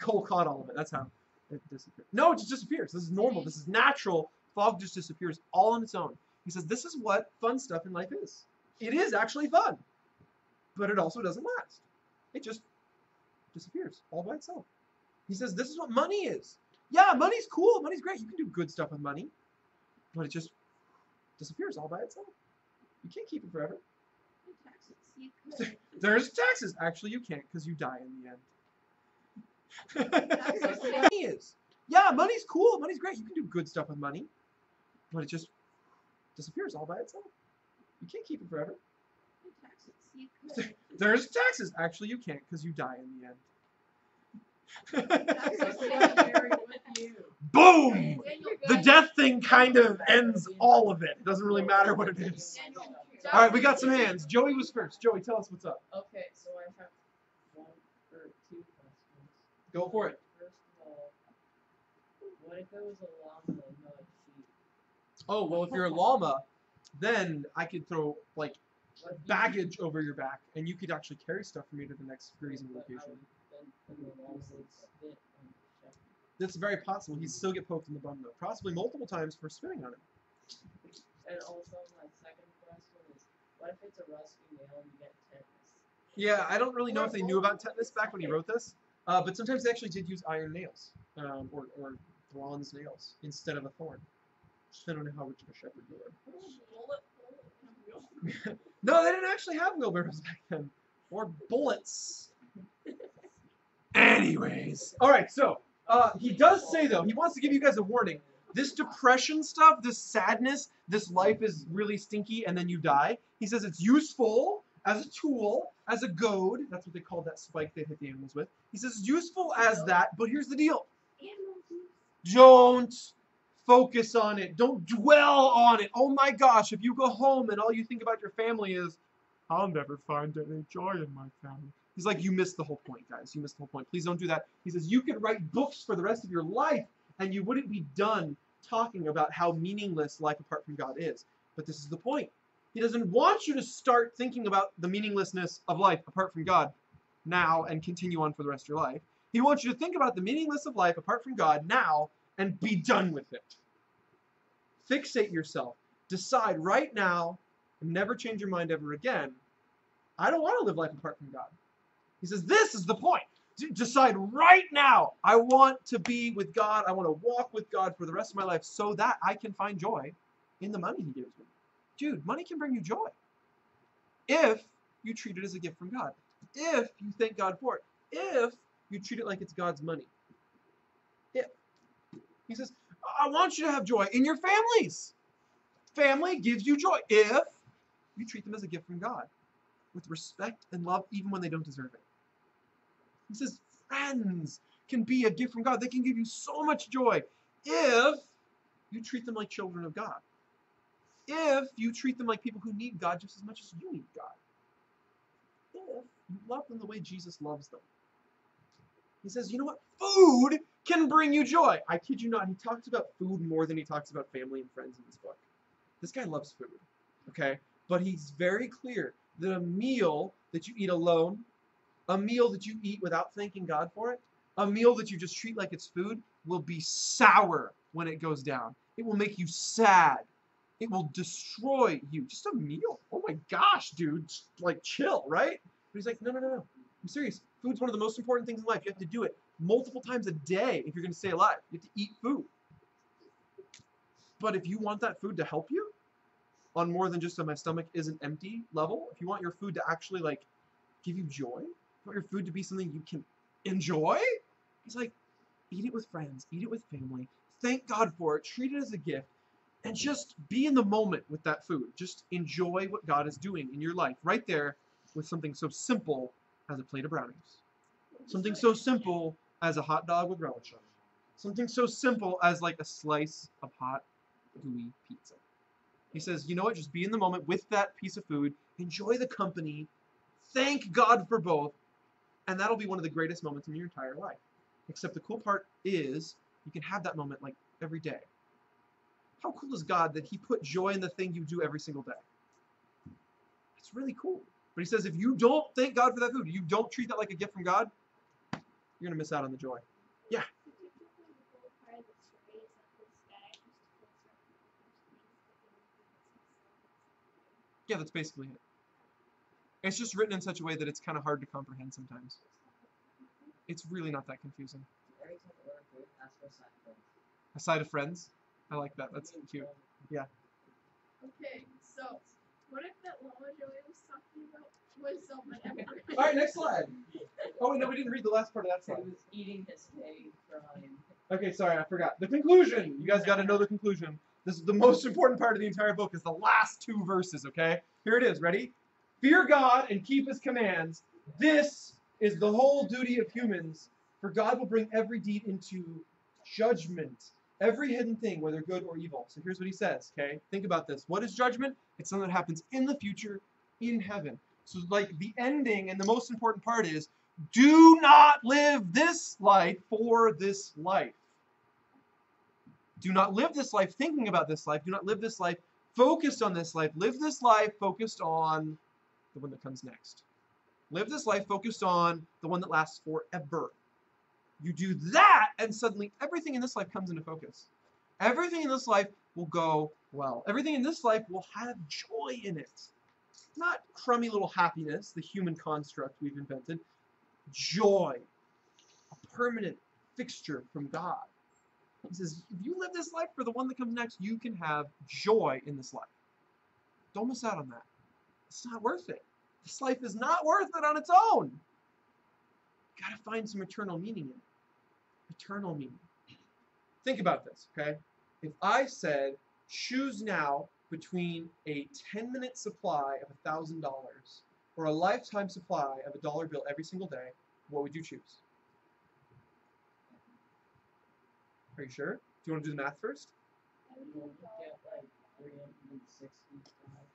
Cole caught all of it. That's how it disappeared. No, it just disappears. This is normal. This is natural. Fog just disappears all on its own. He says this is what fun stuff in life is. It is actually fun, but it also doesn't last. It just disappears all by itself. He says this is what money is. Yeah, money's cool. Money's great. You can do good stuff with money, but it just disappears all by itself. You can't keep it forever. Taxes. You could. There's taxes. Actually, you can't because you die in the end. Money is. Yeah, money's cool. Money's great. You can do good stuff with money, but it just disappears all by itself. You can't keep it forever. Taxes. You could. There's taxes. Actually, you can't because you die in the end. Boom! Daniel, The good. death thing kind of ends all of it. It doesn't really matter what it is. Daniel, All right, we got some hands. Joey was first. Joey, tell us what's up. Okay, so I have one or two questions. Go for it. First of all, what if it was a llama and not a sheep? Oh, well, if you're a llama, then I could throw, like, What if you- baggage over your back, and you could actually carry stuff for me to the next grazing but I location. would- then the llama would spit on the shepherd. That's very possible. He'd still get poked in the bum, though. Possibly multiple times for spitting on him. And also, my second question is, what if it's a rusty nail and you get tetanus? Yeah, I don't really know if they knew about tetanus back when he wrote this, but sometimes they actually did use iron nails, or bronze nails, instead of a thorn. Just depending on how rich of a shepherd you were. No, they didn't actually have wheelbarrows back then. Or bullets. Anyways. Alright, so, he does say, though, he wants to give you guys a warning. This depression stuff, this sadness, this life is really stinky and then you die. He says it's useful as a tool, as a goad. That's what they called that spike they hit the animals with. He says it's useful as that, but here's the deal. Don't focus on it. Don't dwell on it. Oh my gosh, if you go home and all you think about your family is, I'll never find any joy in my family. He's like, you missed the whole point, guys. You missed the whole point. Please don't do that. He says you could write books for the rest of your life and you wouldn't be done talking about how meaningless life apart from God is. But this is the point. He doesn't want you to start thinking about the meaninglessness of life apart from God now and continue on for the rest of your life. He wants you to think about the meaninglessness of life apart from God now and be done with it. Fixate yourself. Decide right now and never change your mind ever again. I don't want to live life apart from God. He says this is the point. Decide right now. I want to be with God. I want to walk with God for the rest of my life so that I can find joy in the money he gives me. Dude, money can bring you joy if you treat it as a gift from God. If you thank God for it. If you treat it like it's God's money. If. He says, I want you to have joy in your families. Family gives you joy if you treat them as a gift from God with respect and love even when they don't deserve it. He says friends can be a gift from God. They can give you so much joy if you treat them like children of God. If you treat them like people who need God just as much as you need God. If you love them the way Jesus loves them. He says, you know what? Food can bring you joy. I kid you not. He talks about food more than he talks about family and friends in this book. This guy loves food, okay? But he's very clear that a meal that you eat alone, a meal that you eat without thanking God for it, a meal that you just treat like it's food will be sour when it goes down. It will make you sad. It will destroy you. Just a meal. Oh my gosh, dude. Just, like, chill, right? But he's like, no. I'm serious. Food's one of the most important things in life. You have to do it multiple times a day if you're going to stay alive. You have to eat food. But if you want that food to help you on more than just a my stomach isn't empty level, if you want your food to actually, like, give you joy, you want your food to be something you can enjoy, he's like, eat it with friends, eat it with family, thank God for it, treat it as a gift, and just be in the moment with that food. Just enjoy what God is doing in your life right there with something so simple as a plate of brownies. Something so simple as a hot dog with relish on it. Something so simple as like a slice of hot, gooey pizza. He says, you know what, just be in the moment with that piece of food, enjoy the company, thank God for both, and that'll be one of the greatest moments in your entire life. Except the cool part is, you can have that moment like every day. How cool is God that He put joy in the thing you do every single day? It's really cool. But He says, if you don't thank God for that food, you don't treat that like a gift from God, you're going to miss out on the joy. Yeah. Yeah, that's basically it. It's just written in such a way that it's kind of hard to comprehend sometimes. It's really not that confusing. Every time you order food, ask for a side of friends. A side of friends? I like that. That's cute. Yeah. Okay, so what if that Llama Joey was talking about was someone ever? All right, next slide. Oh, wait, no, we didn't read the last part of that He slide. was eating his hay, crying. Okay, sorry, I forgot. The conclusion. You guys got to know the conclusion. This is the most important part of the entire book, is the last 2 verses, okay? Here it is. Ready? Fear God and keep His commands. This is the whole duty of humans, for God will bring every deed into judgment. Every hidden thing, whether good or evil. So here's what He says, okay? Think about this. What is judgment? It's something that happens in the future, in heaven. So like the ending and the most important part is, do not live this life for this life. Do not live this life thinking about this life. Do not live this life focused on this life. Live this life focused on the one that comes next. Live this life focused on the one that lasts forever. You do that, and suddenly everything in this life comes into focus. Everything in this life will go well. Everything in this life will have joy in it. Not crummy little happiness, the human construct we've invented. Joy. A permanent fixture from God. He says, if you live this life for the one that comes next, you can have joy in this life. Don't miss out on that. It's not worth it. This life is not worth it on its own. You gotta find some eternal meaning in it. Eternal meaning. Think about this, okay? If I said, choose now between a 10-minute supply of $1,000 or a lifetime supply of a dollar bill every single day, what would you choose? Are you sure? Do you want to do the math first? You will get like 365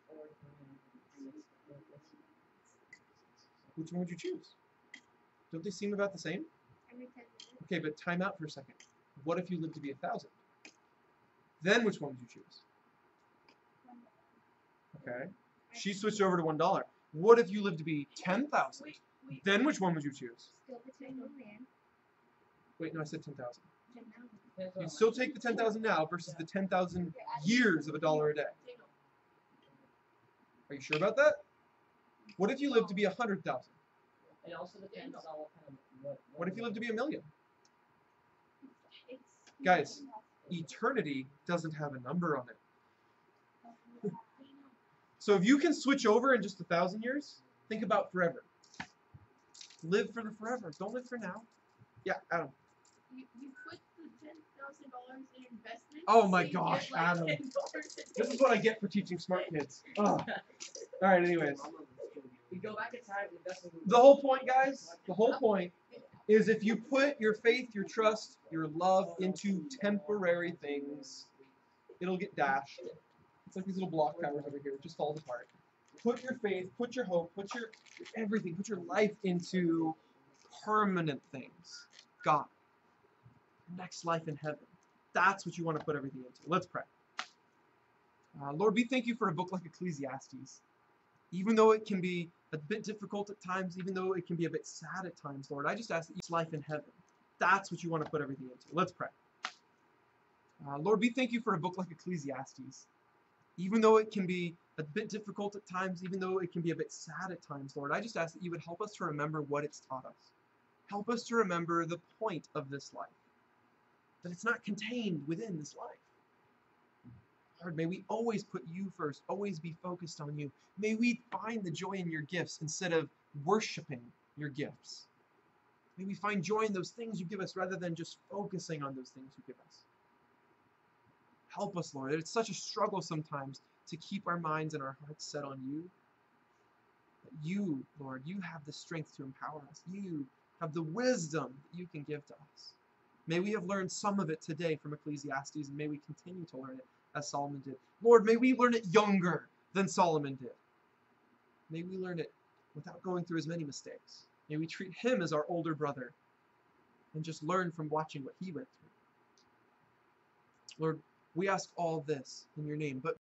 or 365. Which one would you choose? Don't they seem about the same? Every 10 minutes. Okay, but time out for a second. What if you lived to be 1,000? Then which one would you choose? Okay. She switched over to $1. What if you lived to be 10,000? Wait. Then which one would you choose? Still the 10 million. Wait, no, I said 10,000. 10,000. Depends on You'd how still much take you the 10,000 now versus the 10,000 years of $1 a day. Are you sure about that? What if you lived to be 100,000? It also depends on what kind of What if you lived to be 1,000,000? It's Guys, eternity doesn't have a number on it. So if you can switch over in just 1,000 years, think about forever. Live for the forever. Don't live for now. Yeah, Adam. You put the $10,000 in investment. Oh my so you gosh, get, like, Adam. $10 a This day. is what I get for teaching smart kids. Oh. All right, anyways. We go back in time and invest in The whole point, guys, the whole point is if you put your faith, your trust, your love into temporary things, it'll get dashed. It's like these little block towers over here. It just falls apart. Put your faith, put your hope, put your everything, put your life into permanent things. God. Next life in heaven. That's what you want to put everything into. Let's pray. Lord, we thank you for a book like Ecclesiastes. Even though it can be a bit difficult at times, even though it can be a bit sad at times, Lord, I just ask that each life in heaven. That's what you want to put everything into. Let's pray. Lord, we thank you for a book like Ecclesiastes. Even though it can be a bit difficult at times, even though it can be a bit sad at times, Lord, I just ask that you would help us to remember what it's taught us. Help us to remember the point of this life. That it's not contained within this life. Lord, may we always put you first, always be focused on you. May we find the joy in your gifts instead of worshiping your gifts. May we find joy in those things you give us rather than just focusing on those things you give us. Help us, Lord. It's such a struggle sometimes to keep our minds and our hearts set on you. But you, Lord, you have the strength to empower us. You have the wisdom that you can give to us. May we have learned some of it today from Ecclesiastes, and may we continue to learn it as Solomon did. Lord, may we learn it younger than Solomon did. May we learn it without going through as many mistakes. May we treat him as our older brother and just learn from watching what he went through. Lord, we ask all this in your name, but